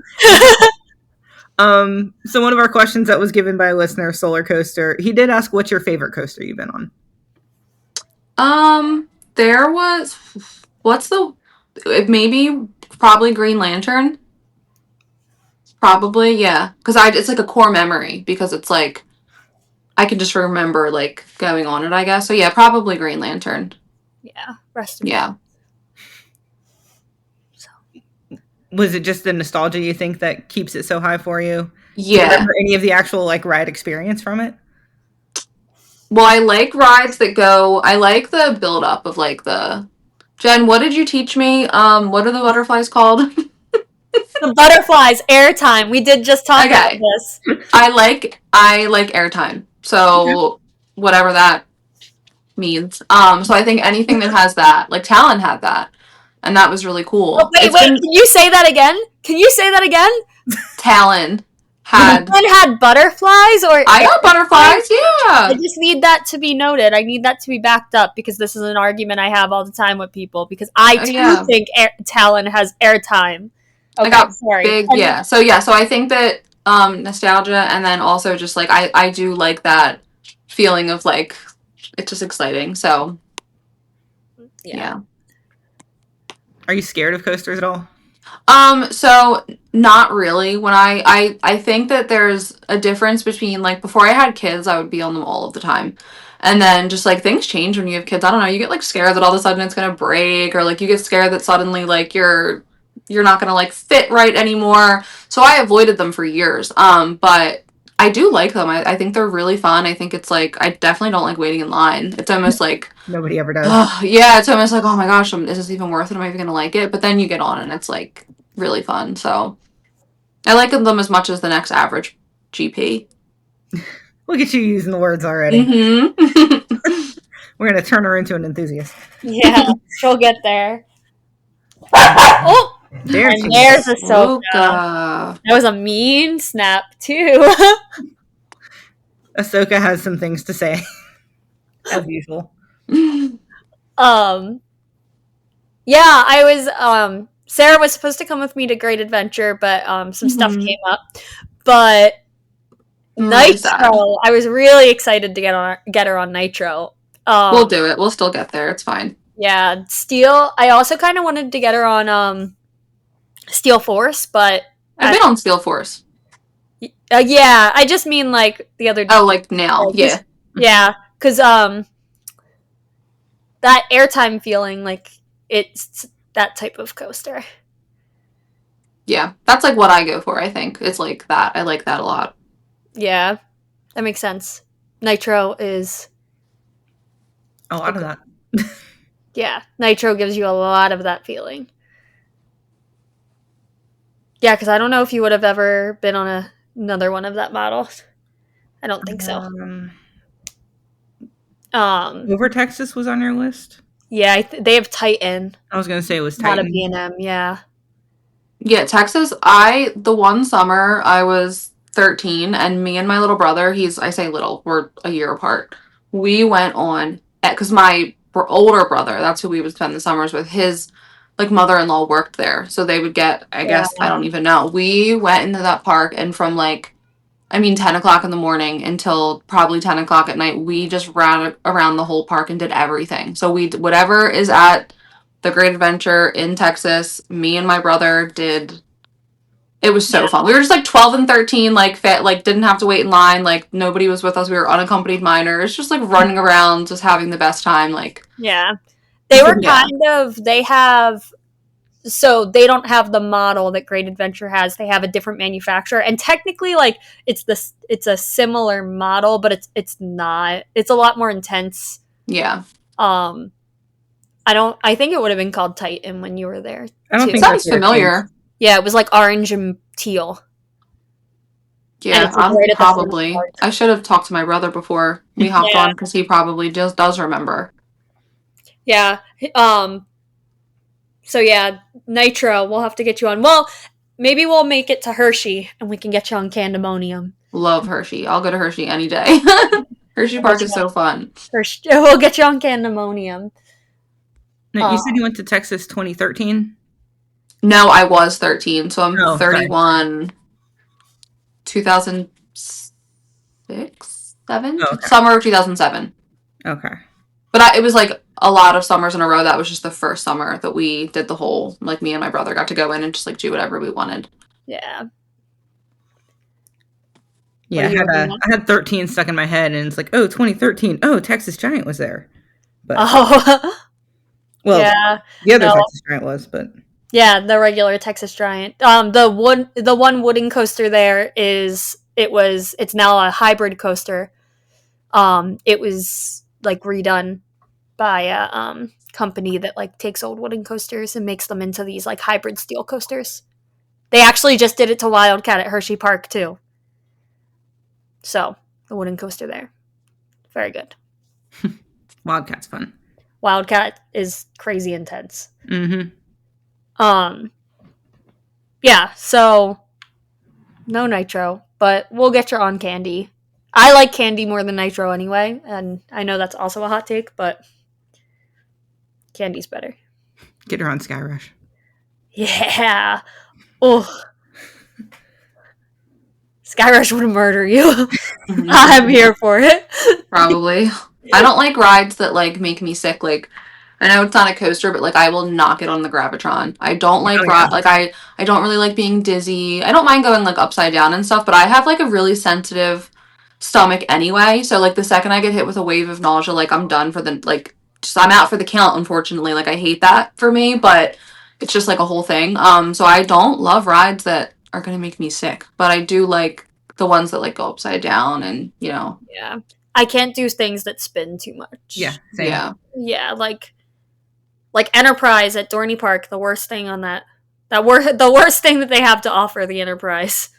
So one of our questions that was given by a listener, Solar Coaster, he did ask, what's your favorite coaster you've been on? There was, probably Green Lantern. Probably, yeah. Because it's like a core memory, because it's like, I can just remember like going on it, I guess. So yeah, probably Green Lantern. Yeah. Rest of yeah. So. Was it just the nostalgia, you think, that keeps it so high for you? Yeah. Do you remember any of the actual like ride experience from it? Well, I like rides that I like the build up of like Jenn, what did you teach me? What are the butterflies called? The butterflies, airtime. We did just talk about this. I like airtime. So whatever that means. So I think anything that has that, like Talon had that, and that was really cool. Oh, wait, can you say that again? Talon had butterflies, or I got butterflies. Yeah. I just need that to be noted. I need that to be backed up, because this is an argument I have all the time with people, because I too think Talon has airtime. Okay, I got big, yeah. So I think that nostalgia, and then also just like I do like that feeling of like it's just exciting. So yeah. Are you scared of coasters at all? So not really. When I think that there's a difference between, like, before I had kids, I would be on them all of the time. And then just like things change when you have kids. I don't know, you get like scared that all of a sudden it's gonna break, or like you get scared that suddenly like you're not gonna like fit right anymore. So I avoided them for years. But I do like them. I think they're really fun. I think it's like I definitely don't like waiting in line. It's almost like Nobody ever does. yeah, it's almost like, oh my gosh, is this even worth it? Am I even gonna like it? But then you get on and it's like really fun. So I like them as much as the next average GP. Look at you using the words already. Mm-hmm. We're gonna turn her into an enthusiast. Yeah, she'll get there. Oh, There and she there's is. Ahsoka. Ahsoka. That was a mean snap too. Ahsoka has some things to say, as usual. Yeah, I was Sarah was supposed to come with me to Great Adventure, but some stuff came up. But Nitro, I was really excited to get her on Nitro. We'll do it. We'll still get there. It's fine. Yeah, Steel. I also kind of wanted to get her on Steel Force, but I've been on Steel Force. Yeah, I just mean like the other. Oh, like now, yeah, yeah, because that airtime feeling, like it's that type of coaster. Yeah, that's like what I go for. I think it's like that. I like that a lot. Yeah, that makes sense. Nitro is a lot of that. Yeah, Nitro gives you a lot of that feeling. Yeah, because I don't know if you would have ever been on another one of that model. I don't think so. Over Texas was on your list? Yeah, they have Titan. I was going to say it was Titan. Not a B&M, yeah. Yeah, Texas, the one summer I was 13 and me and my little brother, I say little, we're a year apart. We went on, because my older brother, that's who we would spend the summers with, his like mother-in-law worked there. So they would get, I guess, I don't even know. We went into that park and from 10 o'clock in the morning until probably 10 o'clock at night, we just ran around the whole park and did everything. So whatever is at the Great Adventure in Texas, me and my brother did. It was so fun. We were just like 12 and 13, didn't have to wait in line. Like nobody was with us. We were unaccompanied minors, just like running around, just having the best time. Yeah, they were so they don't have the model that Great Adventure has. They have a different manufacturer, and technically, it's a similar model, but it's not. It's a lot more intense. Yeah. I think it would have been called Titan when you were there. I don't think it sounds familiar. Yeah, it was like orange and teal. Yeah, probably. I should have talked to my brother before we hopped on because he probably just does remember. Yeah. So yeah, Nitro, we'll have to get you on. Well, maybe we'll make it to Hershey and we can get you on Candemonium. Love Hershey. I'll go to Hershey any day. Hershey Park is so fun. We'll get you on Candemonium. Now, you said you went to Texas 2013? No, I was 13, so I'm 31. 2006? 7? Oh, okay. Summer of 2007. Okay. But it was like a lot of summers in a row. That was just the first summer that we did the whole, like me and my brother got to go in and just like do whatever we wanted. Yeah. Yeah, I had 13 stuck in my head and it's like, 2013. Oh, Texas Giant was there. But well, yeah, the other Texas Giant was, but yeah, the regular Texas Giant. The one wooden coaster there it's now a hybrid coaster. It was like redone by a company that like takes old wooden coasters and makes them into these like hybrid steel coasters. They actually just did it to Wildcat at Hershey Park too. So the wooden coaster there, very good. Wildcat's fun. Wildcat is crazy intense. Mm-hmm. Yeah, so no Nitro, but we'll get you on Candy. I like Candy more than Nitro anyway, and I know that's also a hot take, but Candy's better. Get her on Sky Rush. Yeah. Oh. Sky Rush would murder you. I'm here for it. Probably. I don't like rides that like make me sick. Like, I know it's not a coaster, but like I will not get on the Gravitron. I don't like I don't really like being dizzy. I don't mind going like upside down and stuff, but I have like a really sensitive stomach anyway. So like the second I get hit with a wave of nausea, like I'm done for the like just I'm out for the count, unfortunately. Like I hate that for me, but it's just like a whole thing. So I don't love rides that are gonna make me sick, but I do like the ones that like go upside down and Yeah. I can't do things that spin too Yeah, much. same. yeah. Yeah, like Enterprise at Dorney Park, the worst thing on that. The worst thing that they have to offer, the Enterprise.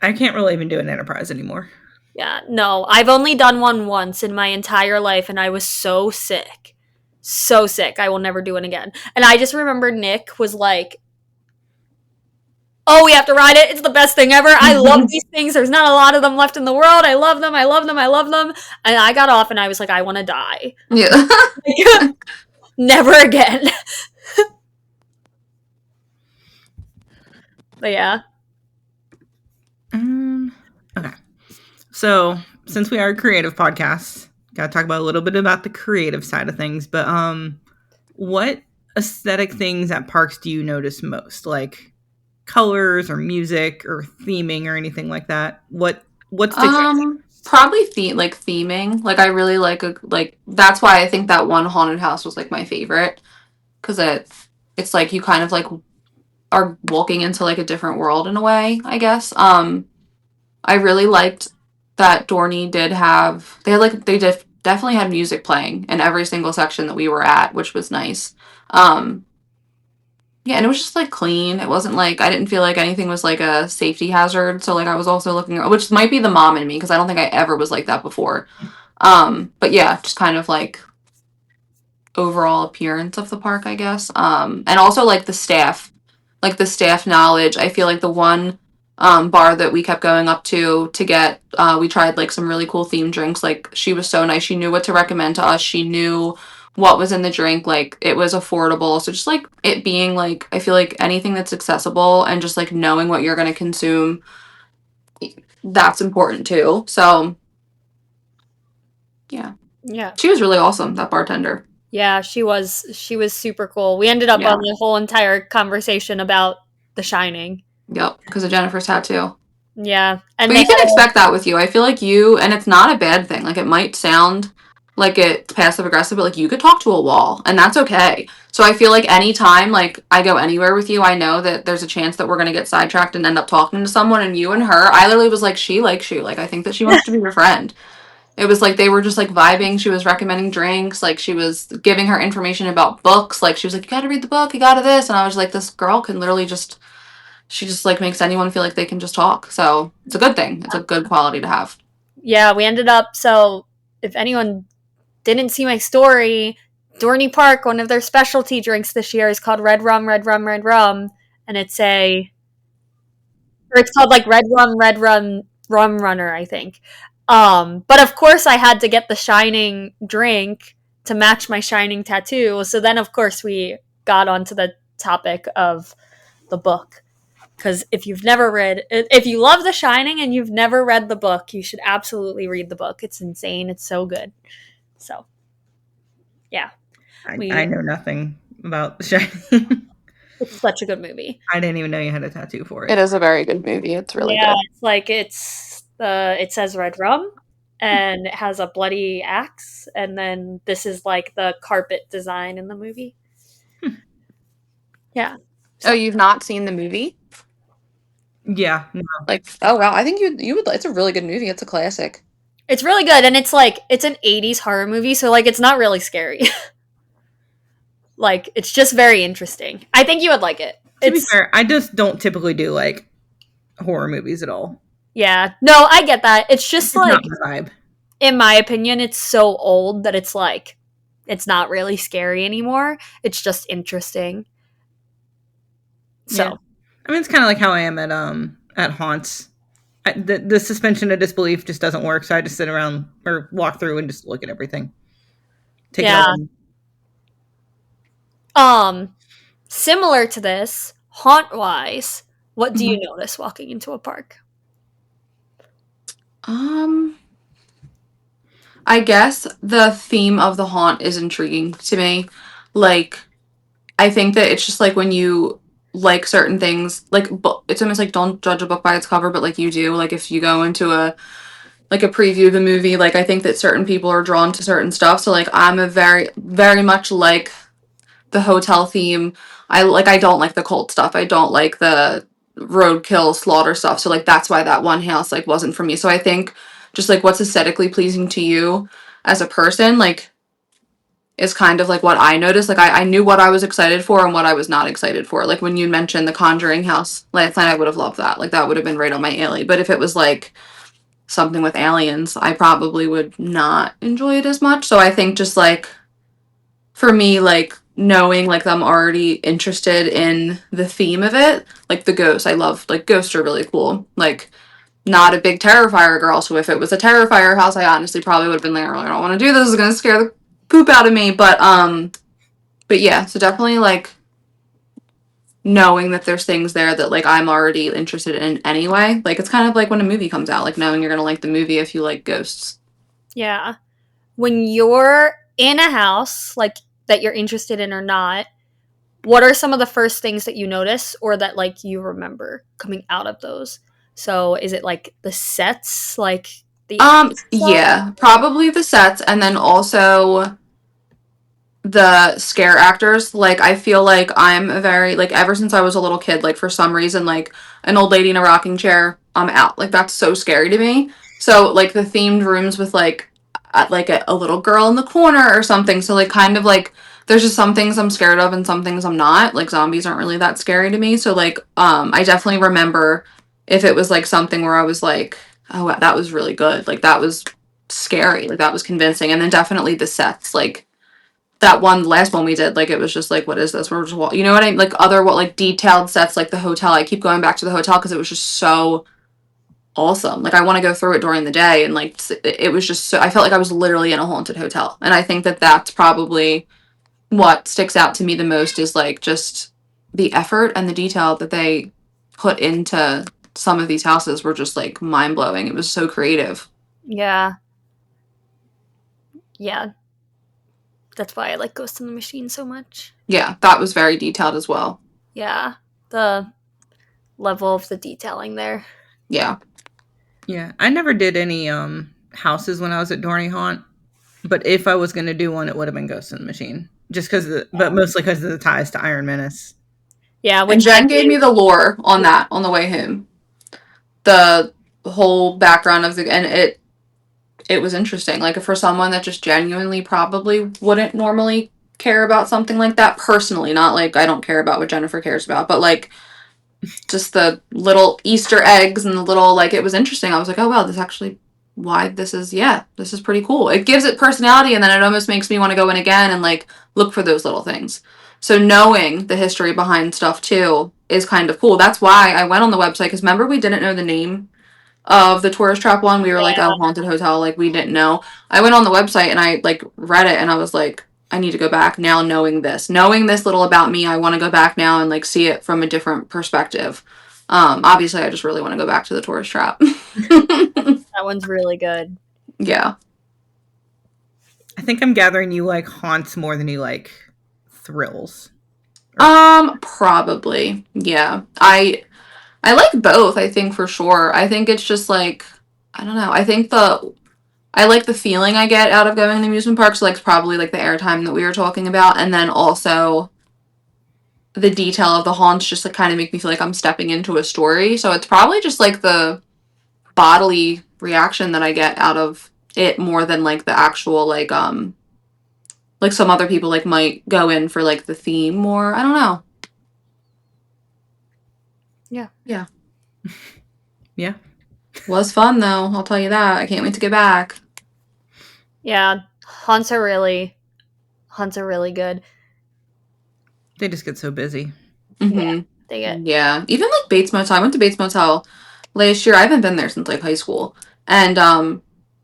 I can't really even do an Enterprise anymore. Yeah, no, I've only done one once in my entire life, and I was so sick. So sick. I will never do it again. And I just remember Nick was like, oh, we have to ride it. It's the best thing ever. I love these things. There's not a lot of them left in the world. I love them. I love them. I love them. And I got off and I was like, I want to die. Yeah. Never again. But yeah. Okay. So since we are a creative podcast, gotta talk about a little bit about the creative side of things. But what aesthetic things at parks do you notice most? Like colors or music or theming or anything like that? What sticks out to you? Probably theming. Like I really like that's why I think that one haunted house was like my favorite because it's like you kind of like are walking into like a different world in a way, I guess. I really liked that Dorney did have definitely had music playing in every single section that we were at, which was nice. Um, yeah, and it was just like clean. It wasn't like I didn't feel like anything was like a safety hazard. So like I was also looking, which might be the mom in me because I don't think I ever was like that before. But yeah, just kind of like overall appearance of the park, I guess. And also like the staff knowledge. I feel like the one bar that we kept going up to get, we tried like some really cool themed drinks. Like she was so nice. She knew what to recommend to us. She knew what was in the drink. Like it was affordable. So just like it being like, I feel like anything that's accessible and just like knowing what you're going to consume, that's important too. So yeah, Yeah. she was really awesome, that bartender. Yeah, she was super cool. We ended up Yeah. on the whole entire conversation about The Shining. Yep, because of Jennifer's tattoo. Yeah. And But they you can expect that with you. I feel like and it's not a bad thing. Like it might sound like it's passive aggressive, but like you could talk to a wall and that's okay. So I feel like anytime like I go anywhere with you, I know that there's a chance that we're gonna get sidetracked and end up talking to someone and you and her, I literally was like, she likes you. Like I think that she wants to be your friend. It was like they were just like vibing. She was recommending drinks, like she was giving her information about books. Like she was like, you gotta read the book, you gotta this, and I was like, this girl can literally just she just like makes anyone feel like they can just talk. So it's a good thing. It's a good quality to have. Yeah, we ended up, so if anyone didn't see my story, Dorney Park, one of their specialty drinks this year is called Red Rum, Red Rum, Red Rum. And it's called like Red Rum, Rum Runner, I think. But of course I had to get the Shining drink to match my Shining tattoo. So then of course we got onto the topic of the book. Because if you love The Shining and you've never read the book, you should absolutely read the book. It's insane. It's so good. So, yeah. I know nothing about The Shining. It's such a good movie. I didn't even know you had a tattoo for it. It is a very good movie. It's really good. It's like it says Red Rum, and it has a bloody axe, and then this is like the carpet design in the movie. Yeah. Oh, you've not seen the movie? Yeah. No. Like, oh wow, I think you would. It's a really good movie. It's a classic. It's really good, and it's like it's an 80s horror movie, so like it's not really scary. Like it's just very interesting. I think you would like it. To be fair, I just don't typically do like horror movies at all. Yeah. No, I get that. It's just like not my vibe. In my opinion, it's so old that it's like it's not really scary anymore. It's just interesting. So, yeah. I mean, it's kind of like how I am at haunts. The suspension of disbelief just doesn't work, so I just sit around or walk through and just look at everything. Take it all in. Similar to this, haunt-wise, what do you notice walking into a park? I guess the theme of the haunt is intriguing to me. Like, I think that it's just like when you like certain things, like it's almost like don't judge a book by its cover, but like you do, like if you go into a like a preview of the movie, like I think that certain people are drawn to certain stuff. So like I'm a very much like the hotel theme. I don't like the cult stuff. I don't like the roadkill slaughter stuff. So like that's why that one house like wasn't for me. So I think just like what's aesthetically pleasing to you as a person, like is kind of like what I noticed. Like I knew what I was excited for and what I was not excited for. Like when you mentioned the Conjuring house last night, I would have loved that. Like that would have been right on my alley. But if it was like something with aliens, I probably would not enjoy it as much. So I think just like for me, like knowing like I'm already interested in the theme of it, like the ghosts, I love like ghosts are really cool. Like not a big Terrifier girl, so if it was a Terrifier house, I honestly probably would have been like, oh, I don't want to do this. It's gonna scare the poop out of me. But yeah, so definitely like knowing that there's things there that like I'm already interested in anyway. Like it's kind of like when a movie comes out, like knowing you're gonna like the movie if you like ghosts. Yeah. When you're in a house, like that you're interested in or not, what are some of the first things that you notice or that like you remember coming out of those? So is it like the sets, like the stuff? Yeah, probably the sets, and then also the scare actors. Like I feel like I'm a very like ever since I was a little kid, like for some reason, like an old lady in a rocking chair, I'm out. Like that's so scary to me. So like the themed rooms with like a little girl in the corner or something. So like kind of like there's just some things I'm scared of and some things I'm not. Like zombies aren't really that scary to me. So like I definitely remember if it was like something where I was like, oh that was really good. Like that was scary. Like that was convincing. And then definitely the sets like that one last one we did, like it was just like, what is this? We're just, you know what I mean? Like other what like detailed sets, like the hotel. I keep going back to the hotel because it was just so awesome. Like I want to go through it during the day, and like it was just so. I felt like I was literally in a haunted hotel, and I think that that's probably what sticks out to me the most is like just the effort and the detail that they put into some of these houses were just like mind blowing. It was so creative. Yeah. Yeah. That's why I like Ghost in the Machine so much. Yeah, that was very detailed as well. Yeah. The level of the detailing there. Yeah. Yeah, I never did any houses when I was at Dorney Haunt, but if I was going to do one, it would have been Ghost in the Machine, just because, but mostly because of the ties to Iron Menace. Yeah, And which Jenn gave me the lore on that on the way home. The whole background of the and it was interesting. Like for someone that just genuinely probably wouldn't normally care about something like that personally, not like I don't care about what Jennifer cares about, but like just the little Easter eggs and the little like it was interesting. I was like, oh wow, this actually why this is this is pretty cool. It gives it personality and then it almost makes me want to go in again and like look for those little things. So knowing the history behind stuff too is kind of cool. That's why I went on the website because remember we didn't know the name of the tourist trap one. We were like, oh, haunted hotel, like we didn't know. I went on the website and I like read it and I was like, I need to go back now knowing this. Knowing this little about me, I want to go back now and like see it from a different perspective. Obviously I just really want to go back to the tourist trap. that one's really good. Yeah. I think I'm gathering you like haunts more than you like thrills. Probably. Yeah. I like both, I think for sure. I think it's just like I don't know. I like the feeling I get out of going to the amusement parks, like probably like the airtime that we were talking about, and then also the detail of the haunts just like kind of make me feel like I'm stepping into a story. So it's probably just like the bodily reaction that I get out of it more than like the actual like some other people like might go in for like the theme more. I don't know. Yeah. Yeah. Yeah. Was fun though, I'll tell you that. I can't wait to get back. Yeah, haunts are really good. They just get so busy. Mm-hmm. They get Yeah. Even like Bates Motel. I went to Bates Motel last year. I haven't been there since like high school. And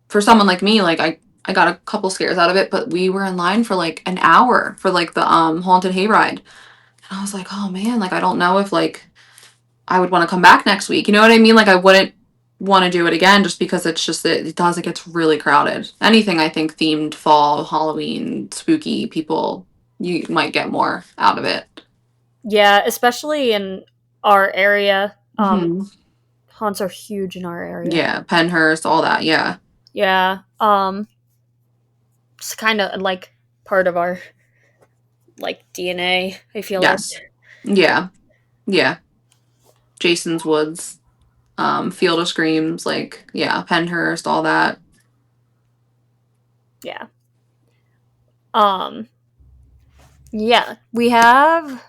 for someone like me, like I got a couple scares out of it, but we were in line for like an hour for like the haunted hayride. And I was like, oh man, like I don't know if like I would want to come back next week. You know what I mean? Like I wouldn't want to do it again just because it's just it does it gets really crowded. Anything I think themed fall, Halloween, spooky people, you might get more out of it. Yeah, especially in our area. Hmm. Haunts are huge in our area. Yeah, Penhurst, all that. Yeah. Yeah. It's kind of like part of our like DNA, I feel like. Yes. Yeah. Yeah. Jason's Woods, Field of Screams, like, yeah, Penhurst, all that. Yeah. Um yeah, we have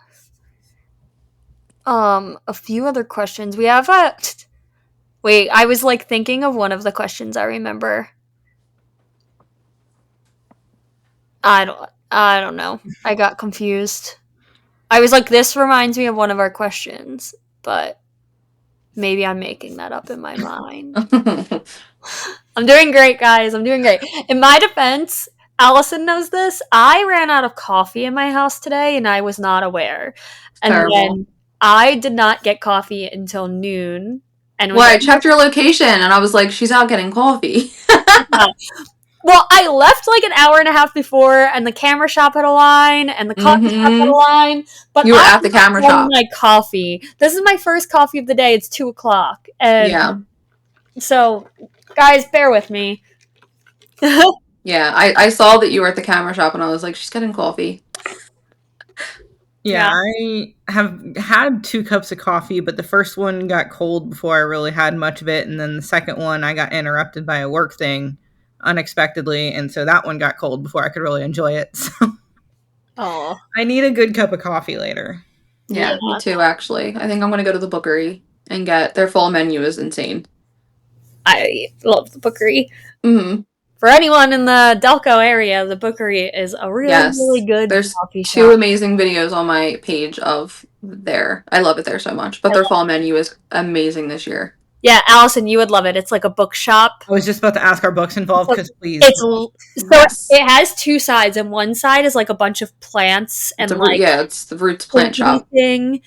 a few other questions. We have a wait, I was like thinking of one of the questions I remember. I don't know. I got confused. I was like, this reminds me of one of our questions, but maybe I'm making that up in my mind. I'm doing great, guys. I'm doing great. In my defense, Allison knows this. I ran out of coffee in my house today and I was not aware. And Terrible. then I did not get coffee until noon and was Well, like, I checked your location and I was like, she's out getting coffee. yeah. Well, I left like an hour and a half before, and the camera shop had a line, and the coffee shop had a Hmm. line. But You were I at the did not camera bring shop. my coffee. This is my first coffee of the day. It's 2 o'clock, and Yeah. so, guys, bear with me. Yeah. I saw that you were at the camera shop and I was like, she's getting coffee. Yeah, Yeah. I have had 2 cups of coffee, but the first one got cold before I really had much of it, and then the second one I got interrupted by a work thing unexpectedly, and so that one got cold before I could really enjoy it. So Oh, I need a good cup of coffee later. yeah. Yeah, me too, actually. I think I'm going to go to the Bookery and get their fall menu is insane. I love the Bookery. Hmm. For anyone in the Delco area, the Bookery is a really, really Yes. good There's coffee 2 shop. amazing videos on my page of there. I love it there so much. But I their love fall it. menu is amazing this year. Yeah, Allison, you would love it. It's like a bookshop. I was just about to ask, are books involved? So Because please. it's so Yes. it has two sides, and one side is like a bunch of plants It's and a root, like yeah, it's the Roots plant fruity shop. thing,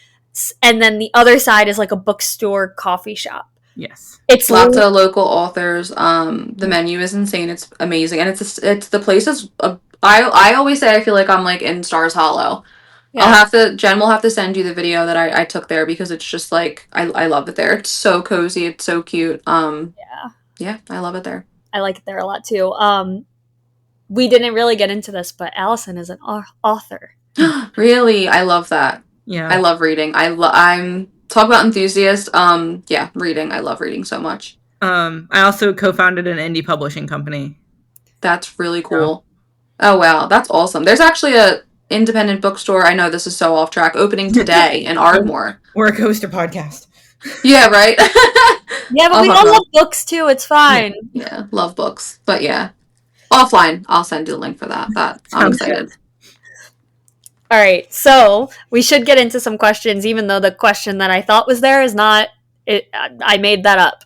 and then the other side is like a bookstore coffee shop. Yes. It's Lots literally of local authors. The menu is insane. It's amazing, and it's the place is. I always say I feel like I'm like in Stars Hollow. I'll yeah, have to. Jen will have to send you the video that I took there because it's just like I love it there. It's so cozy. It's so cute. yeah. Yeah, I love it there. I like it there a lot too. We didn't really get into this, but Allison is an author. Really, I love that. I Yeah. love reading. I'm talk about enthusiast. Yeah, reading. I love reading so much. I also co-founded an indie publishing company. That's really So cool. Oh wow, that's awesome. There's actually a independent bookstore. I know this is so off track. Opening today in Ardmore. we're a coaster podcast. Yeah, right. Yeah, but I'll we talk all about. love books too. It's Yeah. fine. Yeah, love books. But yeah, offline. I'll send you the link for that. That I'm Sounds good. excited. All right, so we should get into some questions, even though the question that I thought was there is not. It. I made that up.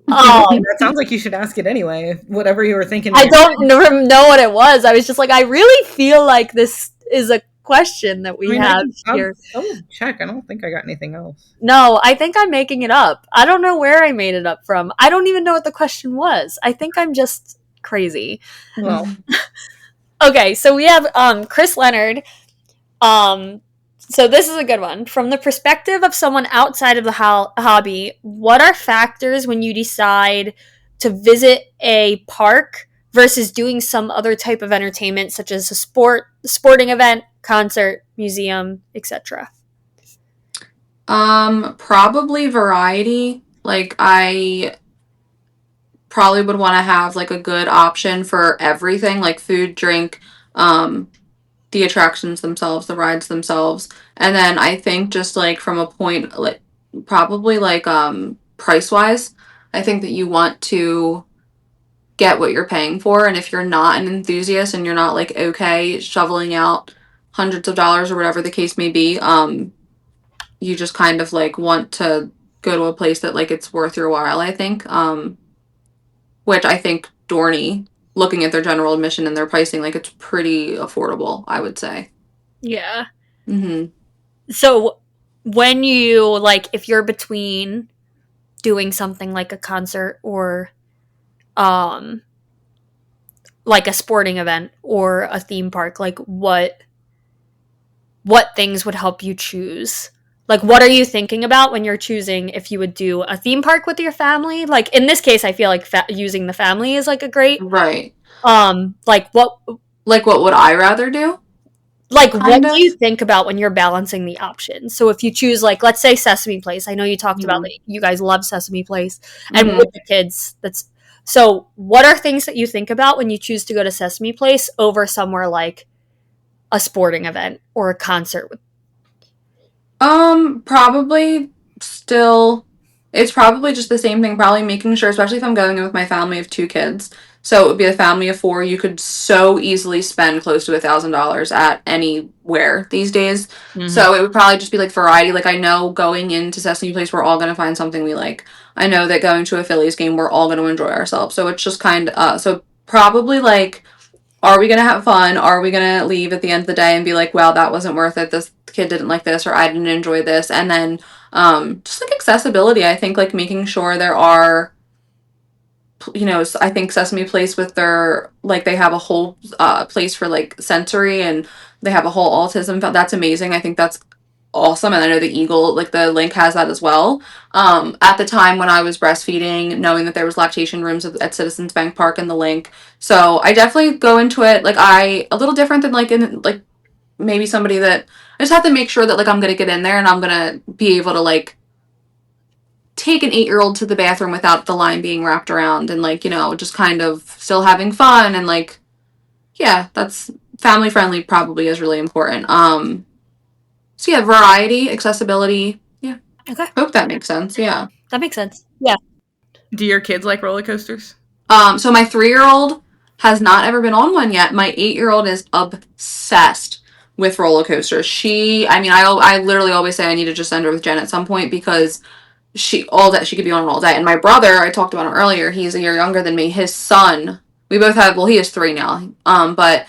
That sounds like you should ask it anyway. Whatever you were thinking. I don't know what it was. I was just like, I really feel like this is a question that we have here. I'll check. I don't think I got anything else. No, I think I'm making it up. I don't know where I made it up from. I don't even know what the question was. I think I'm just crazy. Well, Okay, so we have Chris Leonard. So this is a good one. From the perspective of someone outside of the hobby, what are factors when you decide to visit a park versus doing some other type of entertainment, such as a sporting event, concert, museum, etc.? Probably variety. Like I probably would want to have like a good option for everything, like food, drink, um, the attractions themselves, the rides themselves. And then I think just like from a point like probably like price wise, I think that you want to get what you're paying for, and if you're not an enthusiast and you're not like okay shoveling out hundreds of dollars or whatever the case may be, you just kind of like want to go to a place that like it's worth your while, I think. Which I think Dorney, looking at their general admission and their pricing, like it's pretty affordable, I would say. Yeah. Mm-hmm. So when you like, if you're between doing something like a concert or um like a sporting event or a theme park, like what things would help you choose. Like, what are you thinking about when you're choosing if you would do a theme park with your family? Like, in this case, I feel like using the family is like a great, Right. like what Would I rather do? like what Kind do of. you think about when you're balancing the options? So if you choose, like, let's say Sesame Place, I know you talked about that you guys love Sesame Place, and with the kids, that's so. What are things that you think about when you choose to go to Sesame Place over somewhere like a sporting event or a concert? Probably still, it's probably just the same thing, probably making sure, especially if I'm going in with my family of 2 kids. So it would be a family of 4. You could so easily spend close to $1,000 at anywhere these days. Mm-hmm. So it would probably just be like variety. Like I know going into Sesame Place, we're all going to find something we like. I know that going to a Phillies game, we're all going to enjoy ourselves. So it's just kind of, so probably like, are we going to have fun? Are we going to leave at the end of the day and be like, wow, that wasn't worth it. This kid didn't like this, or I didn't enjoy this. And then just like accessibility, I think like making sure there are, I think Sesame Place with their, like they have a whole place for like sensory, and they have a whole autism. That's amazing. I think that's awesome. And I know the Eagle, like the Link has that as well. At the time when I was breastfeeding, knowing that there was lactation rooms at Citizens Bank Park and the Link. So I definitely go into it like a little different than like in like maybe somebody that I just have to make sure that like I'm going to get in there and I'm going to be able to like take an 8-year-old to the bathroom without the line being wrapped around, and like, just kind of still having fun, and like, yeah, that's family friendly probably is really important. So yeah, variety, accessibility. Yeah. Okay. Hope that makes sense. Yeah. That makes sense. Yeah. Do your kids like roller coasters? So my 3-year-old has not ever been on one yet. My 8-year-old is obsessed with roller coasters. I literally always say I need to just send her with Jenn at some point, because she could be on it all day. And my brother, I talked about him earlier, he's a year younger than me. His son, we both have, well, he is 3 now. But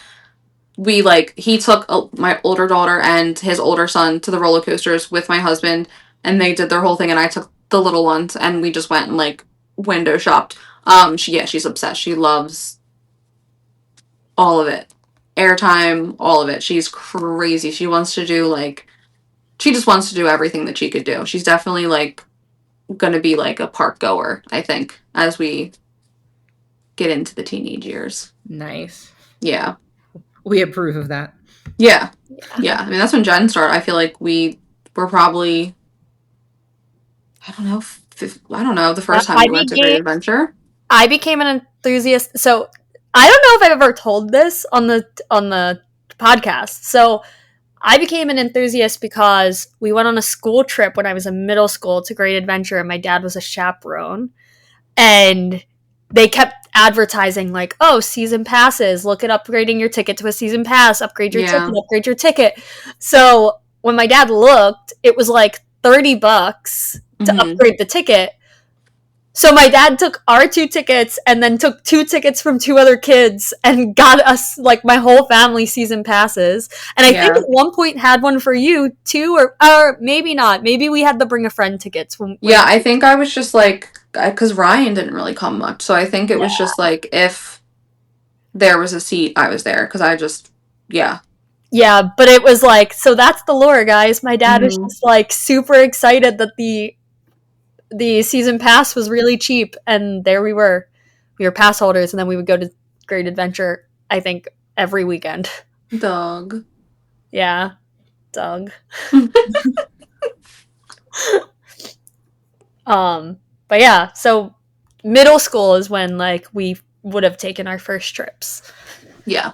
he took my older daughter and his older son to the roller coasters with my husband, and they did their whole thing, and I took the little ones, and we just went and like window shopped. She's obsessed. She loves all of it. Airtime, all of it. She's crazy. She just wants to do everything that she could do. She's definitely like gonna be like a park goer, I think, as we get into the teenage years. Nice. Yeah. We approve of that. Yeah. I mean, that's when Jenn started. I feel like we were probably, I don't know, the first time we went to Great Adventure. I became an enthusiast. So I don't know if I've ever told this on the podcast. So I became an enthusiast because we went on a school trip when I was in middle school to Great Adventure, and my dad was a chaperone. And they kept advertising like, oh, season passes, look at upgrading your ticket to a season pass, upgrade your ticket. So when my dad looked, it was like $30 to upgrade the ticket. So my dad took our 2 tickets and then took 2 tickets from 2 other kids and got us, like, my whole family season passes. And I think at one point had one for you too, or maybe not. Maybe we had the bring a friend tickets. I think I was just like, because Ryan didn't really come much. So I think it was just like, if there was a seat, I was there. Because I just, yeah. Yeah, but it was like, so that's the lore, guys. My dad was just like super excited that the season pass was really cheap, and there we were pass holders, and then we would go to Great Adventure, I think, every weekend. Doug. Yeah, Doug. But yeah, so middle school is when like we would have taken our first trips. Yeah.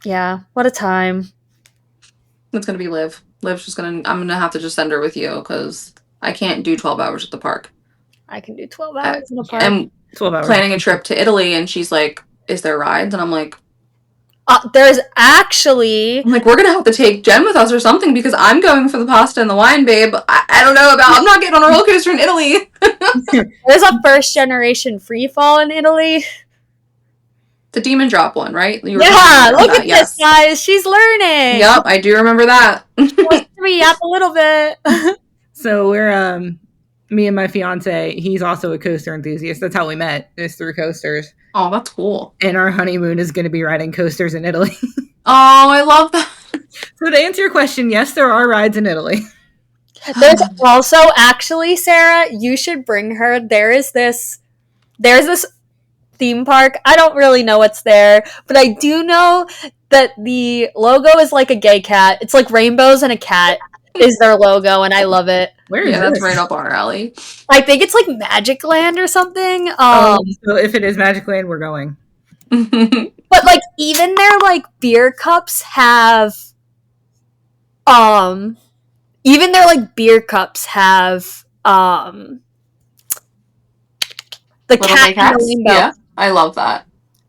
Yeah, what a time. It's gonna be Liv. Liv's just I'm gonna have to just send her with you, because I can't do 12 hours at the park. I can do 12 hours in the park. And 12 hours. Planning a trip to Italy, and she's like, is there rides? And I'm like, there's actually... I'm like, we're gonna have to take Jenn with us or something, because I'm going for the pasta and the wine, babe. I don't know I'm not getting on a roller coaster in Italy. There's a first generation free fall in Italy. The demon drop one, right? Yeah, look at this, guys. She's learning. Yep, I do remember that. Me up a little bit. So we're me and my fiance, he's also a coaster enthusiast. That's how we met, is through coasters. Oh, that's cool. And our honeymoon is going to be riding coasters in Italy. Oh, I love that. So to answer your question, yes, there are rides in Italy. There's also, actually, Sarah, you should bring her. There's this theme park. I don't really know what's there, but I do know that the logo is like a gay cat. It's like rainbows and a cat is their logo, and I love it. Where is Yeah, that's this? right up our alley. I think it's like Magic Land or something. So if it is Magic Land, we're going. But like even their like beer cups have even their like beer cups have the Little cat gay and the cats? rainbow. Yeah, I love that.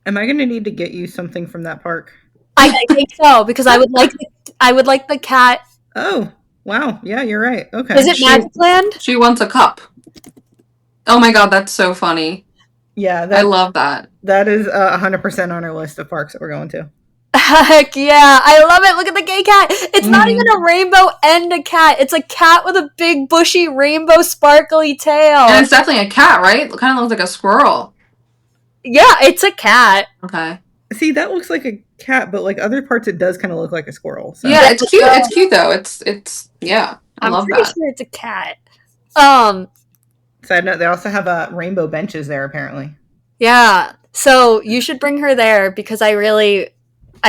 Am I going to need to get you something from that park? I think so, because I would like the cat. Oh, wow. Yeah, you're right. Okay. Is it Magic Land? She wants a cup. Oh my god, that's so funny. Yeah, I love that. That is 100% on our list of parks that we're going to. Heck yeah, I love it. Look at the gay cat. It's not even a rainbow and a cat. It's a cat with a big bushy rainbow sparkly tail. And it's definitely a cat, right? It kind of looks like a squirrel. Yeah, it's a cat. Okay. See, that looks like a cat, but like other parts, it does kind of look like a squirrel. So. Yeah, it's cute. It's cute though. It's yeah. I love pretty that. sure it's a cat. Side note: they also have rainbow benches there, apparently. Yeah. So you should bring her there because I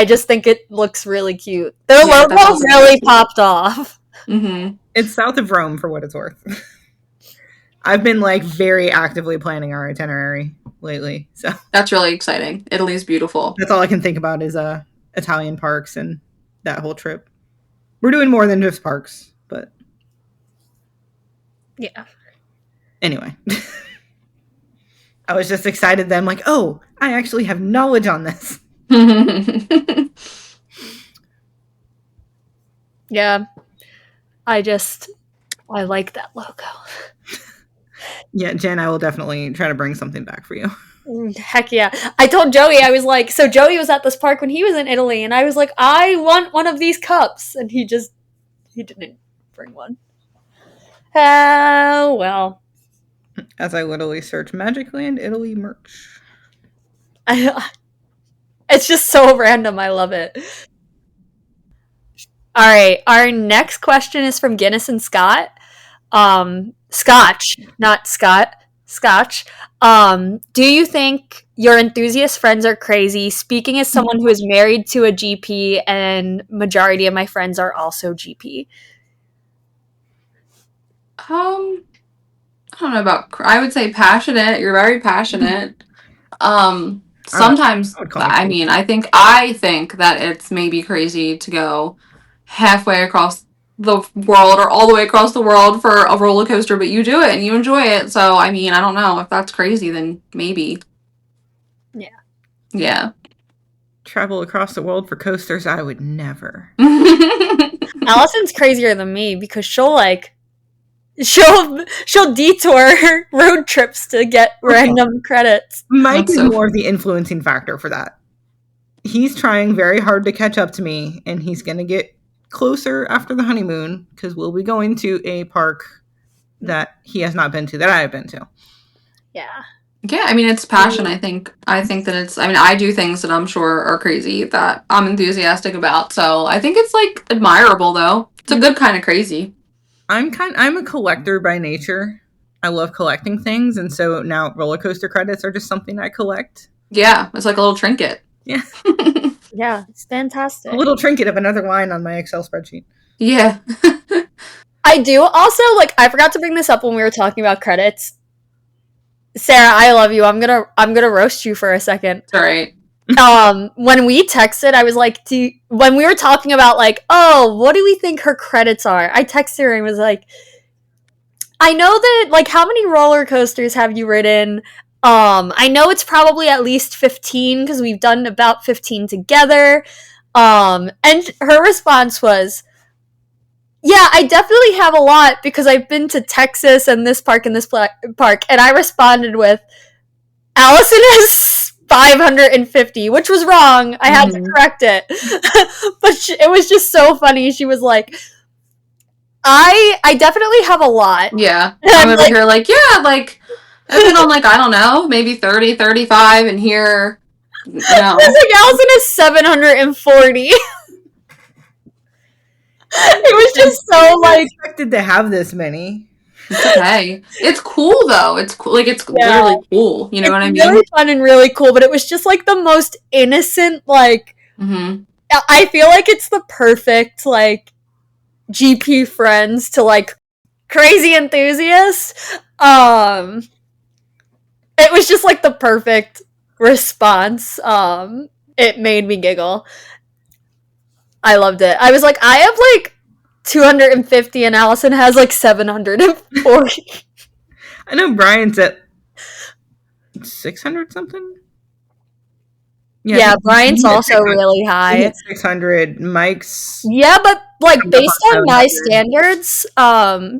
just think it looks really cute. Their logo really popped off. Mm-hmm. It's south of Rome, for what it's worth. I've been like very actively planning our itinerary lately, so that's really exciting. Italy's beautiful. That's all I can think about is Italian parks and that whole trip. We're doing more than just parks, but yeah. Anyway, I was just excited then, like, oh, I actually have knowledge on this. Yeah. I like that logo. Yeah, Jen, I will definitely try to bring something back for you. Heck yeah. I told Joey, I was like, so Joey was at this park when he was in Italy, and I was like, I want one of these cups. And he didn't bring one. Oh, well. As I literally search Magic Land Italy merch. It's just so random. I love it. All right. Our next question is from Guinness and Scott. Scotch, not Scott. Scotch. Do you think your enthusiast friends are crazy? Speaking as someone who is married to a GP, and majority of my friends are also GP. I don't know about. I would say passionate. You're very passionate. Sometimes I mean, I think that it's maybe crazy to go halfway across the world or all the way across the world for a roller coaster, but you do it and you enjoy it. So, I mean, I don't know if that's crazy, then maybe. Yeah. Yeah. Travel across the world for coasters, I would never. Allison's crazier than me because she'll detour road trips to get random credits. Mike is more of the influencing factor for that. He's trying very hard to catch up to me, and he's going to get closer after the honeymoon because we'll be going to a park that he has not been to, that I have been to. Yeah. Yeah, I mean, it's passion, I think. I think that it's, I mean, I do things that I'm sure are crazy that I'm enthusiastic about. So I think it's, like, admirable, though. It's a good kind of crazy. I'm a collector by nature. I love collecting things, and so now roller coaster credits are just something I collect. Yeah, it's like a little trinket. Yeah. Yeah, it's fantastic. A little trinket of another line on my Excel spreadsheet. Yeah. I do also, like, I forgot to bring this up when we were talking about credits. Sarah, I love you. I'm gonna roast you for a second. All right. When we texted, I was like, when we were talking about, like, oh, what do we think her credits are? I texted her and was like, I know that, like, how many roller coasters have you ridden? I know it's probably at least 15 because we've done about 15 together. And her response was, yeah, I definitely have a lot because I've been to Texas and this park and this park. And I responded with, Allison has 550, which was wrong. I had to correct it. But it was just so funny. She was like, I definitely have a lot. Yeah. I'm over here like, yeah, like, I've been on, like, I don't know, maybe 30, 35, and here, I was No. like, Allison is 740. It was just so like expected to have this many. It's okay. It's cool though. It's cool. Like it's Yeah. literally cool. You know what I mean? Really fun and really cool, but it was just like the most innocent. Like Mm-hmm. I feel like it's the perfect like GP friends to like crazy enthusiasts. It was just like the perfect response. It made me giggle. I loved it. I was like, I have like 250 and Allison has like 740. I know Brian's at 600 something. Yeah, Brian's also really high. 600. Mike's. Yeah, but like based on my 700. standards,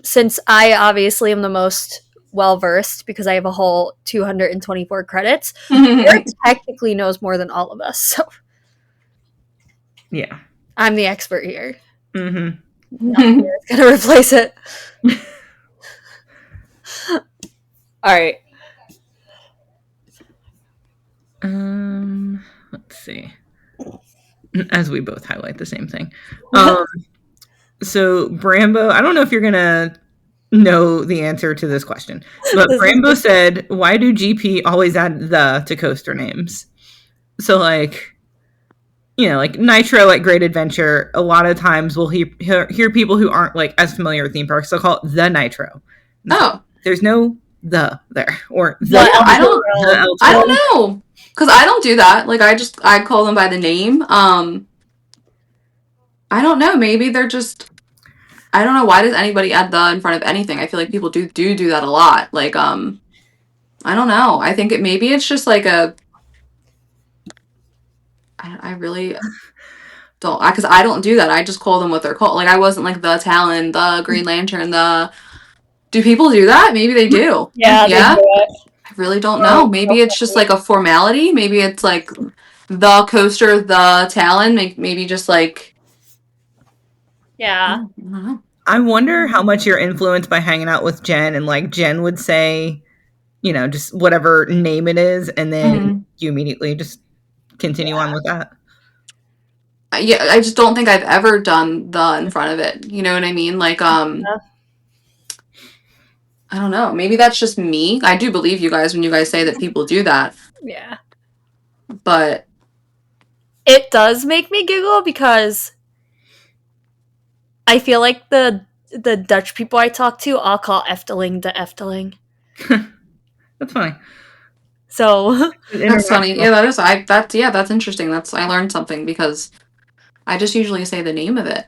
since I obviously am the most well versed because I have a whole 224 credits, Eric technically knows more than all of us. So Yeah. I'm the expert here. Mm-hmm. Eric's gonna replace it. All right. Let's see. As we both highlight the same thing. So Brambo, I don't know if you're gonna know the answer to this question, but Brambo said, "Why do GP always add the to coaster names?" So like, you know, like Nitro at Great Adventure, a lot of times we'll hear people who aren't like as familiar with theme parks. They'll call it the Nitro. Oh, there's no the there or the. I don't know because I don't do that. Like I call them by the name. I don't know. Maybe they're just. I don't know. Why does anybody add the in front of anything? I feel like people do that a lot. Like I don't know. I think maybe it's just like a. I really don't because I don't do that. I just call them what they're called. Like I wasn't like the Talon, the Green Lantern, the. Do people do that? Maybe they do. Yeah. Yeah. I really don't know. Maybe it's just like a formality. Maybe it's like the coaster, the Talon. Maybe just like. Yeah. I don't know. I wonder how much you're influenced by hanging out with Jenn, and like Jenn would say, you know, just whatever name it is, and then you immediately just continue on with that. Yeah, I just don't think I've ever done the in front of it. You know what I mean? Like, I don't know. Maybe that's just me. I do believe you guys when you guys say that people do that. Yeah. But it does make me giggle because I feel like the Dutch people I talk to all call Efteling the Efteling. That's funny. So that's funny. Yeah, that is. That's interesting. I learned something because I just usually say the name of it.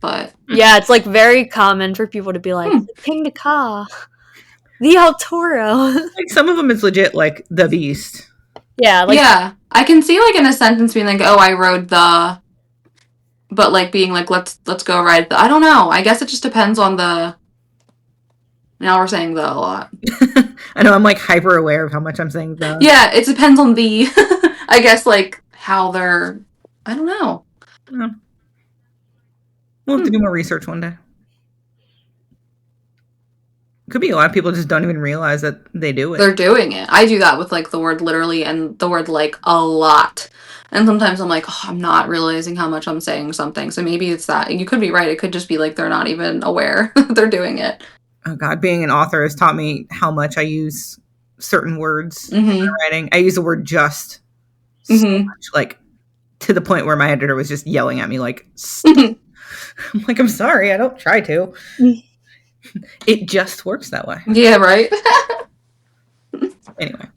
But yeah, it's like very common for people to be like the King de Ka, the El Toro. Like some of them it's legit like the Beast. Yeah, like yeah, I can see like in a sentence being like, "Oh, I rode the," but like being like, "Let's go ride the." I don't know. I guess it just depends on the. Now we're saying the a lot. I know I'm like hyper aware of how much I'm saying the. Yeah, it depends on the. I guess like how they're. I don't know. Yeah. We'll have to do more research one day. Could be a lot of people just don't even realize that they do it. They're doing it. I do that with like the word literally and the word like a lot. And sometimes I'm like, oh, I'm not realizing how much I'm saying something. So maybe it's that. You could be right. It could just be like they're not even aware they're doing it. Oh God, being an author has taught me how much I use certain words in writing. I use the word just so much, like to the point where my editor was just yelling at me like, stop. I'm like, I'm sorry, I don't try to. It just works that way. Yeah, right? Anyway.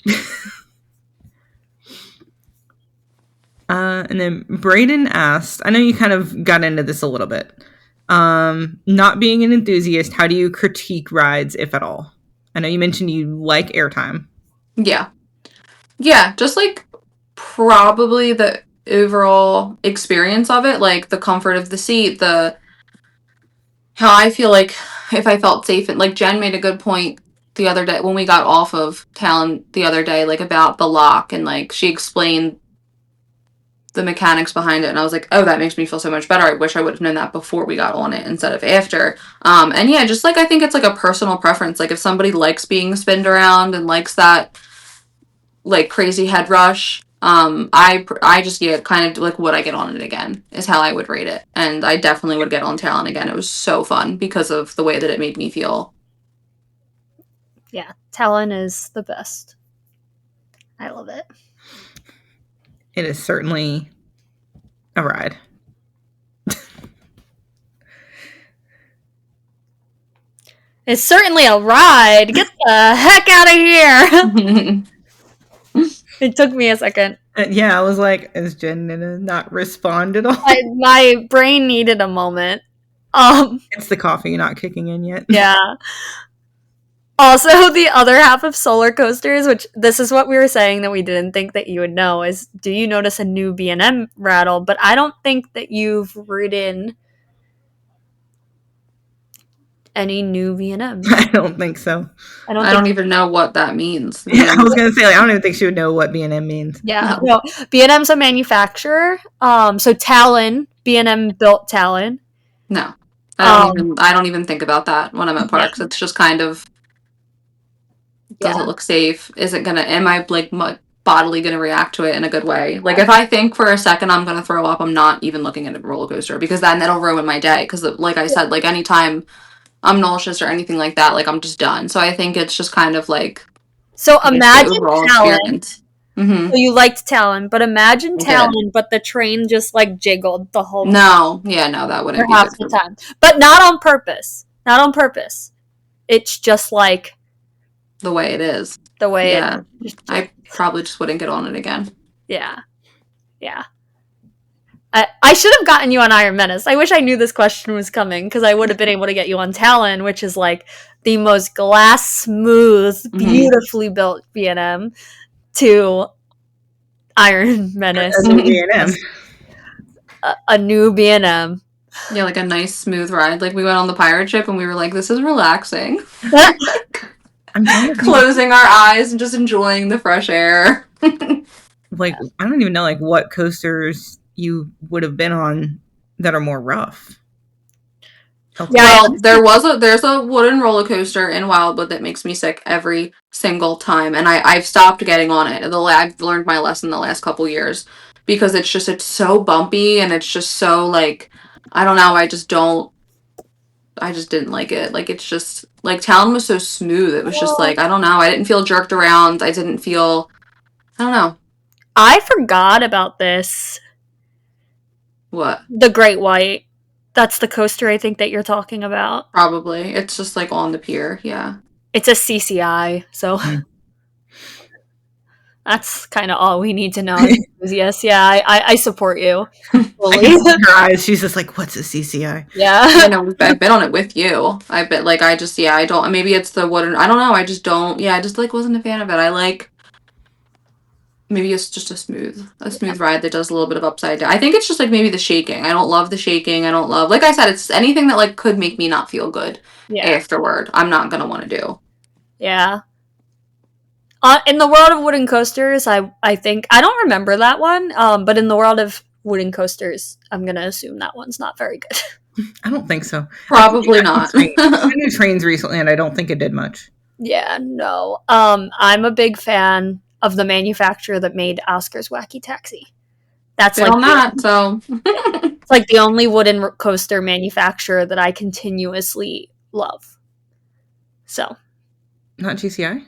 And then Brayden asked, I know you kind of got into this a little bit. Not being an enthusiast, how do you critique rides, if at all? I know you mentioned you like airtime. Yeah. Yeah, just like probably the overall experience of it, like the comfort of the seat, how I feel like if I felt safe. And like Jenn made a good point the other day when we got off of Talon the other day, like about the lock, and like she explained the mechanics behind it, and I was like, oh, that makes me feel so much better. I wish I would have known that before we got on it instead of after. And yeah, just like I think it's like a personal preference. Like if somebody likes being spinned around and likes that like crazy head rush, I just, yeah, kind of like, would I get on it again is how I would rate it. And I definitely would get on Talon again. It was so fun because of the way that it made me feel. Yeah, Talon is the best. I love it. It is certainly a ride. It's certainly a ride. Get the heck out of here. It took me a second. Yeah, I was like, is Jenn gonna not respond at all? My brain needed a moment. It's the coffee not kicking in yet. Yeah. Also, the other half of solar coasters, which this is what we were saying that we didn't think that you would know, is do you notice a new B&M rattle? But I don't think that you've ridden any new B&Ms. I don't think so. I don't even know what that means. Yeah, I was gonna say, like, I don't even think she would know what B&M means. Yeah, no. B&M's a manufacturer. So Talon, B&M built Talon. No, I don't even think about that when I'm at parks. It's just kind of, does it look safe? Am I like bodily gonna react to it in a good way? Like, if I think for a second I'm gonna throw up, I'm not even looking at a roller coaster, because then that'll ruin my day. Because like I said, like, anytime I'm nauseous or anything like that, like, I'm just done. So I think it's just kind of like, so imagine Talon. Mm-hmm. So you liked Talon, but imagine Talon, but the train just like jiggled the whole time. No, that wouldn't be half the time. But not on purpose. Not on purpose. It's just like the way it is. The way it is. I probably just wouldn't get on it again. Yeah. Yeah. I should have gotten you on Iron Menace. I wish I knew this question was coming, because I would have been able to get you on Talon, which is like the most glass smooth, beautifully built B&M, to Iron Menace. A new B&M. A new B&M. Yeah, like a nice smooth ride. Like, we went on the pirate ship and we were like, this is relaxing. I'm closing our eyes and just enjoying the fresh air. Like, I don't even know, like, what coasters you would have been on that are more rough. Okay. Well, there's a wooden roller coaster in Wildwood that makes me sick every single time, and I've stopped getting on it. I've learned my lesson the last couple years, because it's so bumpy, and it's just so, like, I don't know, I just didn't like it. Like, it's just, like, Talon was so smooth. It was just like, I don't know, I didn't feel jerked around. I don't know. I forgot about this. What? The Great White. That's the coaster I think that you're talking about. Probably. It's just like on the pier, yeah. It's a CCI, so that's kind of all we need to know. Yes, yeah, I support you. I can see her eyes. She's just like, what's a CCI? Yeah. I know, I've been on it with you. I bet, like, I don't, maybe it's the wooden, I don't know, I just don't, I just, like, wasn't a fan of it. Maybe it's just a smooth ride that does a little bit of upside down. I think it's just, like, maybe the shaking. I don't love the shaking. I don't love, like I said, it's anything that, like, could make me not feel good afterward. I'm not going to want to do. Yeah. In the world of wooden coasters, I think, I don't remember that one, but in the world of wooden coasters, I'm going to assume that one's not very good. I don't think so. Probably not. I knew trains recently, and I don't think it did much. Yeah, no. I'm a big fan of the manufacturer that made Oscar's Wacky Taxi. That's like it's like the only wooden coaster manufacturer that I continuously love. So, not GCI?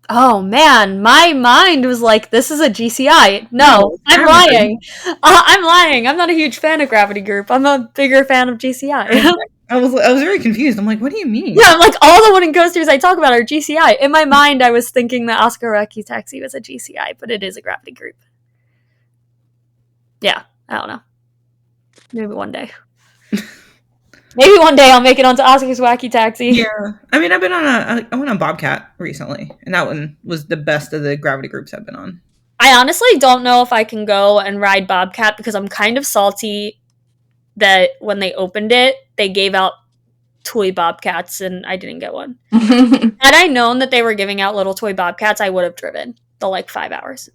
Oh man, my mind was like, this is a GCI. No, I'm lying. I'm lying. I'm not a huge fan of Gravity Group. I'm a bigger fan of GCI. I was very confused. I'm like, what do you mean? Yeah, I'm like, all the wooden coasters I talk about are GCI. In my mind, I was thinking that Oscar Wacky Taxi was a GCI, but it is a Gravity Group. Yeah, I don't know. Maybe one day. Maybe one day I'll make it onto Oscar's Wacky Taxi. Yeah. I mean, I went on Bobcat recently, and that one was the best of the Gravity Groups I've been on. I honestly don't know if I can go and ride Bobcat, because I'm kind of salty that when they opened it, they gave out toy Bobcats and I didn't get one. Had I known that they were giving out little toy Bobcats, I would have driven the 5 hours.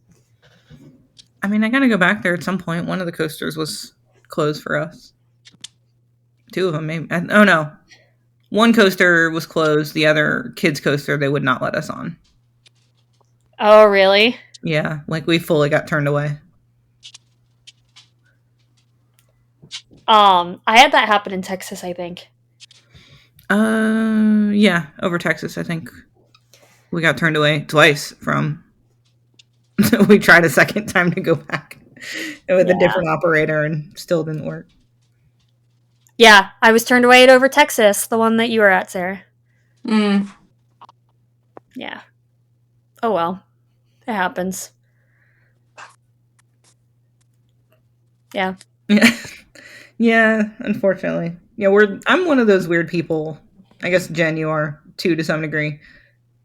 I mean, I gotta go back there at some point. One of the coasters was closed for us. 2 of them, maybe. Oh no, one coaster was closed. The other kids coaster, they would not let us on. Oh really? Yeah, like we fully got turned away. I had that happen in Texas, I think. Yeah, over Texas, I think we got turned away twice from. We tried a second time to go back with a different operator and still didn't work. Yeah, I was turned away at Over Texas, the one that you were at, Sarah. Yeah. Oh well, it happens. Yeah. Yeah, unfortunately. Yeah, I'm one of those weird people. I guess Jen, you are too, to some degree,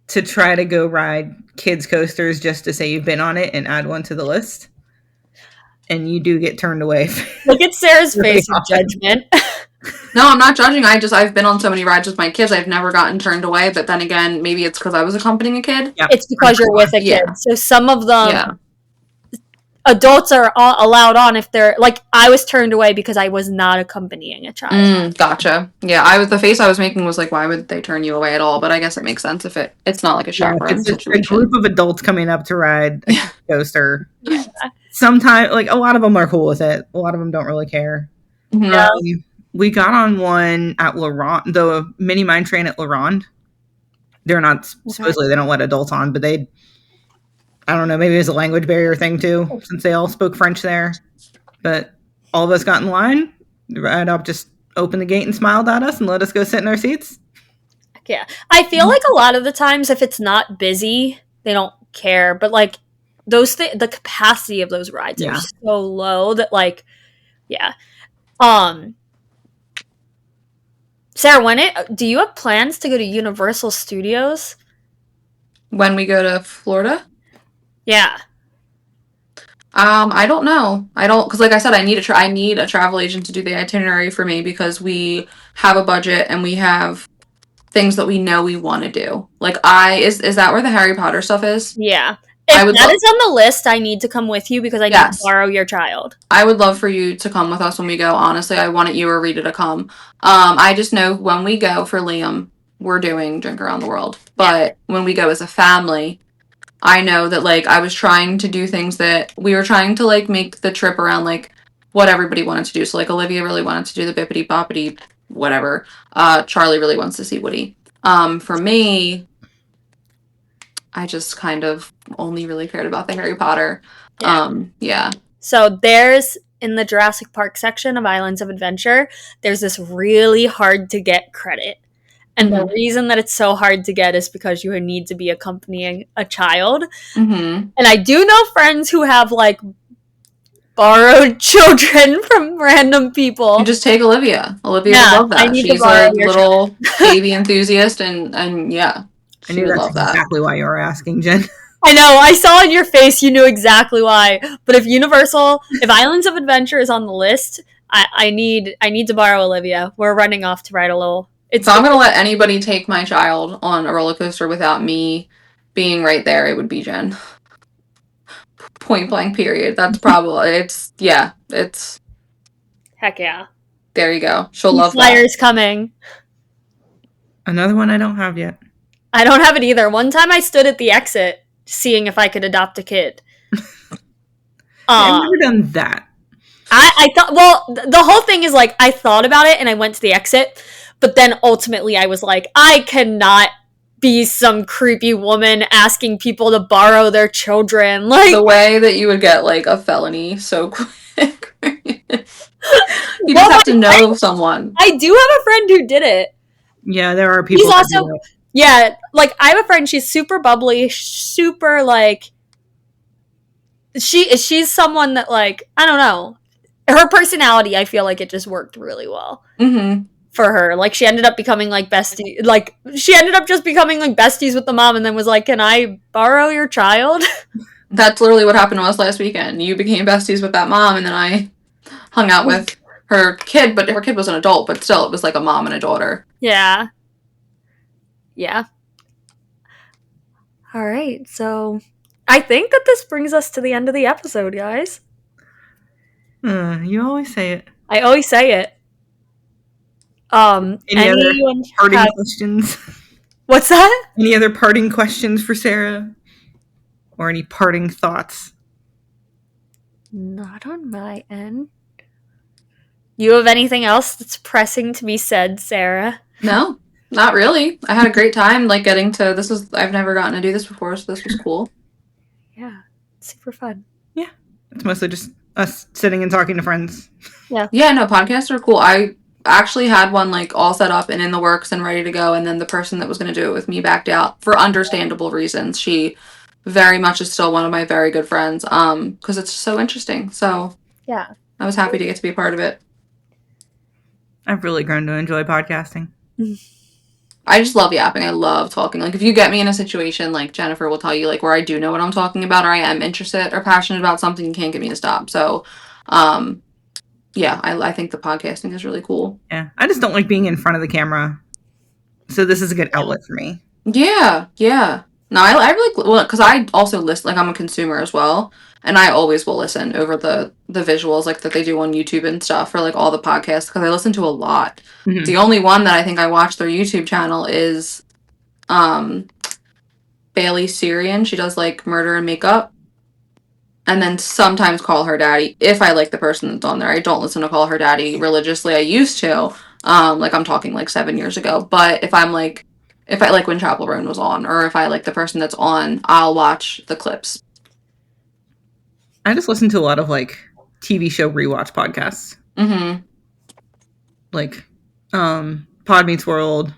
to try to go ride kids coasters just to say you've been on it and add one to the list. And you do get turned away. Look at Sarah's face of judgment. No, I'm not judging. I've been on so many rides with my kids. I've never gotten turned away. But then again, maybe it's because I was accompanying a kid. Yep. It's because you're with a kid. Yeah. So some of them, adults are allowed on if they're like. I was turned away because I was not accompanying a child. Gotcha. Yeah, the face I was making was like, why would they turn you away at all? But I guess it makes sense if it's not like a chaperone situation. A group of adults coming up to ride a coaster. Sometimes, like, a lot of them are cool with it. A lot of them don't really care. Mm-hmm. We got on one at La Ronde, the mini mine train at La Ronde. They're not, supposedly they don't let adults on, but I don't know, maybe it was a language barrier thing too, since they all spoke French there. But all of us got in line, the ride up just opened the gate and smiled at us and let us go sit in our seats. Yeah. I feel like a lot of the times if it's not busy, they don't care. But like the capacity of those rides are so low that like, yeah. Sarah, do you have plans to go to Universal Studios? When we go to Florida? Yeah. I don't know. Because like I said, I need a travel agent to do the itinerary for me because we have a budget and we have things that we know we want to do. Like is that where the Harry Potter stuff is? Yeah. If that is on the list, I need to come with you because I need to borrow your child. I would love for you to come with us when we go. Honestly, I wanted you or Rita to come. I just know when we go for Liam, we're doing Drink Around the World. But when we go as a family, I know that, like, I was trying to do things that we were trying to, like, make the trip around, like, what everybody wanted to do. So, like, Olivia really wanted to do the Bippity Boppity whatever. Charlie really wants to see Woody. For me, I just kind of only really cared about the Harry Potter. Yeah. So there's, in the Jurassic Park section of Islands of Adventure, there's this really hard to get credit. And the reason that it's so hard to get is because you need to be accompanying a child. And I do know friends who have, like, borrowed children from random people. You just take Olivia. Olivia would love that. She's a little baby enthusiast, and yeah. I knew that's exactly why you were asking, Jen. I know. I saw in your face you knew exactly why. But if Islands of Adventure is on the list, I need to borrow Olivia. We're running off to ride a little. If I'm gonna let anybody take my child on a roller coaster without me being right there, it would be Jen. Point blank. Period. That's probably it's. Heck yeah. There you go. She'll love that. Flyers coming. Another one I don't have yet. I don't have it either. One time I stood at the exit seeing if I could adopt a kid. I've never done that. I thought, well, the whole thing is like, I thought about it and I went to the exit, but then ultimately I was like, I cannot be some creepy woman asking people to borrow their children. Like, the way that you would get, like, a felony so quick. You just have to know someone. I do have a friend who did it. Yeah, there are people. He's also, yeah, like, I have a friend, she's super bubbly, super, like, she's someone that, like, I don't know, her personality, I feel like it just worked really well for her. Like, she ended up becoming, like, besties with the mom and then was like, can I borrow your child? That's literally what happened to us last weekend. You became besties with that mom and then I hung out with her kid, but her kid was an adult, but still, it was like a mom and a daughter. Yeah. Yeah. All right, so I think that this brings us to the end of the episode, guys. You always say it. I always say it. Any other parting questions? What's that? Any other parting questions for Sarah? or any parting thoughts? Not on my end. You have anything else that's pressing to be said, Sarah? No, not really. I had a great time, like, getting to, this was, I've never gotten to do this before, so this was cool. Yeah, super fun. Yeah, it's mostly just us sitting and talking to friends. Yeah, no, podcasts are cool. I actually had one, like, all set up and in the works and ready to go, and then the person that was going to do it with me backed out for understandable reasons. She very much is still one of my very good friends, because it's so interesting. So Yeah. I was happy to get to be a part of it. I've really grown to enjoy podcasting. I just love yapping. I love talking. Like, if you get me in a situation, like Jennifer will tell you, like, where I do know what I'm talking about, or I am interested or passionate about something, you can't get me to stop. So, yeah, I think the podcasting is really cool. Yeah, I just don't like being in front of the camera. So this is a good outlet for me. Yeah, yeah. No, I really, well, because I also listen, like, I'm a consumer as well, and I always will listen over the visuals, like, that they do on YouTube and stuff, or, like, all the podcasts, because I listen to a lot. Mhm. The only one that I think I watch their YouTube channel is, Bailey Syrian. She does, like, murder and makeup. And then sometimes Call Her Daddy, if I like the person that's on there. I don't listen to Call Her Daddy religiously. I used to. Like, I'm talking, like, 7 years ago. But if I like when Chapel Roan was on, or if I like the person that's on, I'll watch the clips. I just listen to a lot of, like, TV show rewatch podcasts. Mm-hmm. Like, Pod Meets World,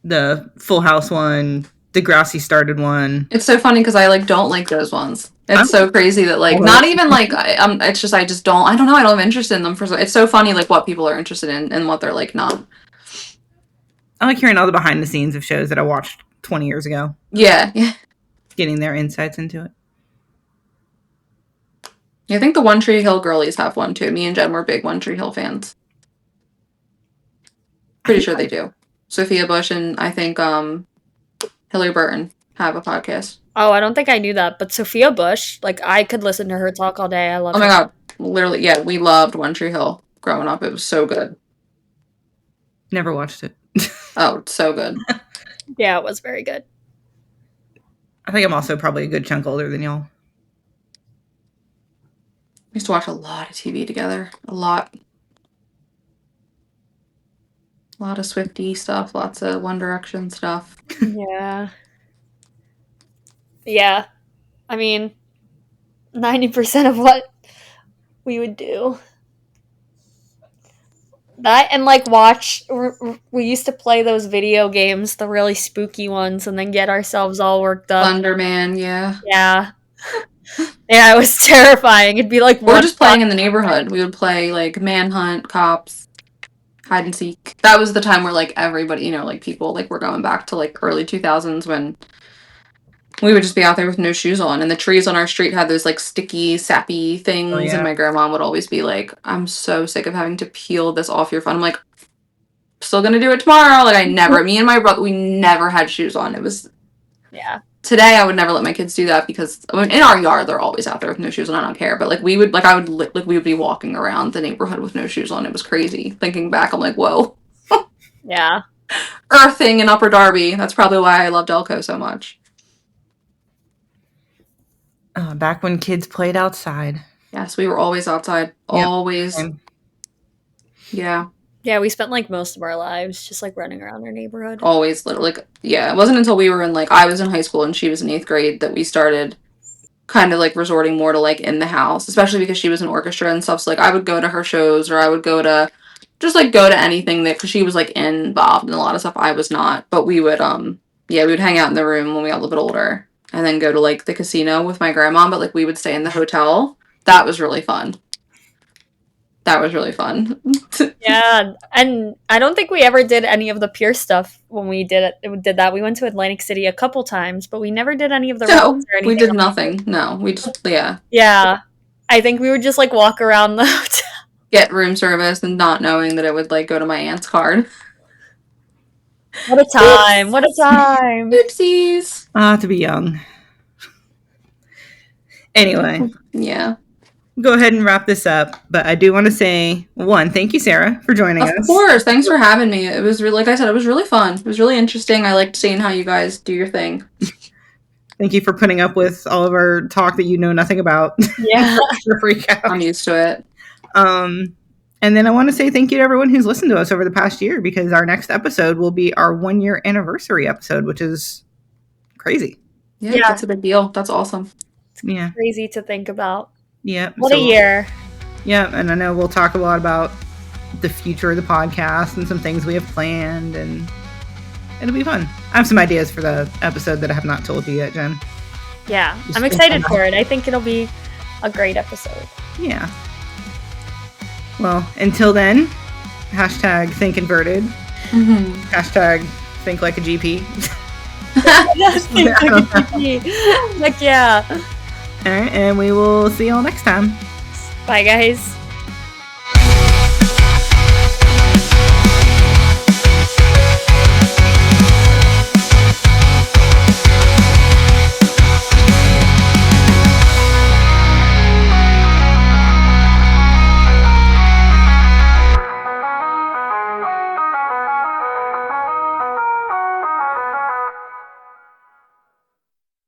the Full House one, Degrassi started one. It's so funny because I, like, don't like those ones. It's so crazy that, like, not even, like, it's just, I don't know, I don't have interest in them. It's so funny, like, what people are interested in and what they're, like, not. I like hearing all the behind the scenes of shows that I watched 20 years ago. Yeah. Getting their insights into it. Yeah, I think the One Tree Hill girlies have one, too. Me and Jen were big One Tree Hill fans. Pretty sure they do. Sophia Bush and I think, Hillary Burton have a podcast. Oh, I don't think I knew that, but Sophia Bush, like, I could listen to her talk all day. I love her. Oh my god, literally, yeah, we loved One Tree Hill growing up. It was so good. Never watched it. Oh, so good. Yeah, it was very good. I think I'm also probably a good chunk older than y'all. We used to watch a lot of TV together. A lot. A lot of Swiftie stuff, lots of One Direction stuff. Yeah. Yeah. I mean, 90% of what we would do. That and, like, watch, we used to play those video games, the really spooky ones, and then get ourselves all worked up. Thunderman, yeah. Yeah. Yeah, it was terrifying. It'd be like... Or just playing in the neighborhood. We would play, like, Manhunt, Cops, Hide and Seek. That was the time where, like, everybody, you know, like, people, like, were going back to, like, early 2000s when we would just be out there with no shoes on, and the trees on our street had those, like, sticky, sappy things, and my grandma would always be like, I'm so sick of having to peel this off your foot. I'm like, still gonna do it tomorrow. Like, me and my brother, we never had shoes on. It was... Yeah. Today, I would never let my kids do that because, I mean, in our yard, they're always out there with no shoes on. I don't care. But, like, we would be walking around the neighborhood with no shoes on. It was crazy. Thinking back, I'm like, whoa. Yeah. Earthing in Upper Darby. That's probably why I loved Elko so much. Back when kids played outside. Yes, we were always outside. Yep. Always. Yeah. Yeah, we spent, like, most of our lives just, like, running around our neighborhood. Always, like, yeah. It wasn't until we were in, like, I was in high school and she was in 8th grade that we started kind of, like, resorting more to, like, in the house, especially because she was in orchestra and stuff. So, like, I would go to her shows, or I would go to anything that, because she was, like, involved in a lot of stuff I was not. But we would, we would hang out in the room when we got a little bit older and then go to, like, the casino with my grandma, but, like, we would stay in the hotel. That was really fun. Yeah, and I don't think we ever did any of the Pure stuff when we did that. We went to Atlantic City a couple times, but we never did any of the No, rides or anything. we did nothing. No, we just, yeah. Yeah, I think we would just, like, walk around the hotel. Get room service and not knowing that it would, like, go to my aunt's card. What a time! What a time! Oopsies! To be young. Anyway. Yeah. Go ahead and wrap this up, but I do want to say, one, thank you, Sarah, for joining us. Of course, thanks for having me. It was really, like I said, it was really fun. It was really interesting. I liked seeing how you guys do your thing. Thank you for putting up with all of our talk that you know nothing about. Yeah. Freak out. I'm used to it. And then I want to say thank you to everyone who's listened to us over the past year, because our next episode will be our 1-year anniversary episode, which is crazy. Yeah, that's a big deal. That's awesome. Yeah. Crazy to think about. Yeah. What a year. Yeah, and I know we'll talk a lot about the future of the podcast and some things we have planned, and it'll be fun. I have some ideas for the episode that I have not told you yet, Jen. Yeah, I'm excited for it. I think it'll be a great episode. Yeah. Well, until then, hashtag think inverted. Mm-hmm. Hashtag think like a GP. Think like a GP. Like, yeah. All right, and we will see y'all next time. Bye, guys.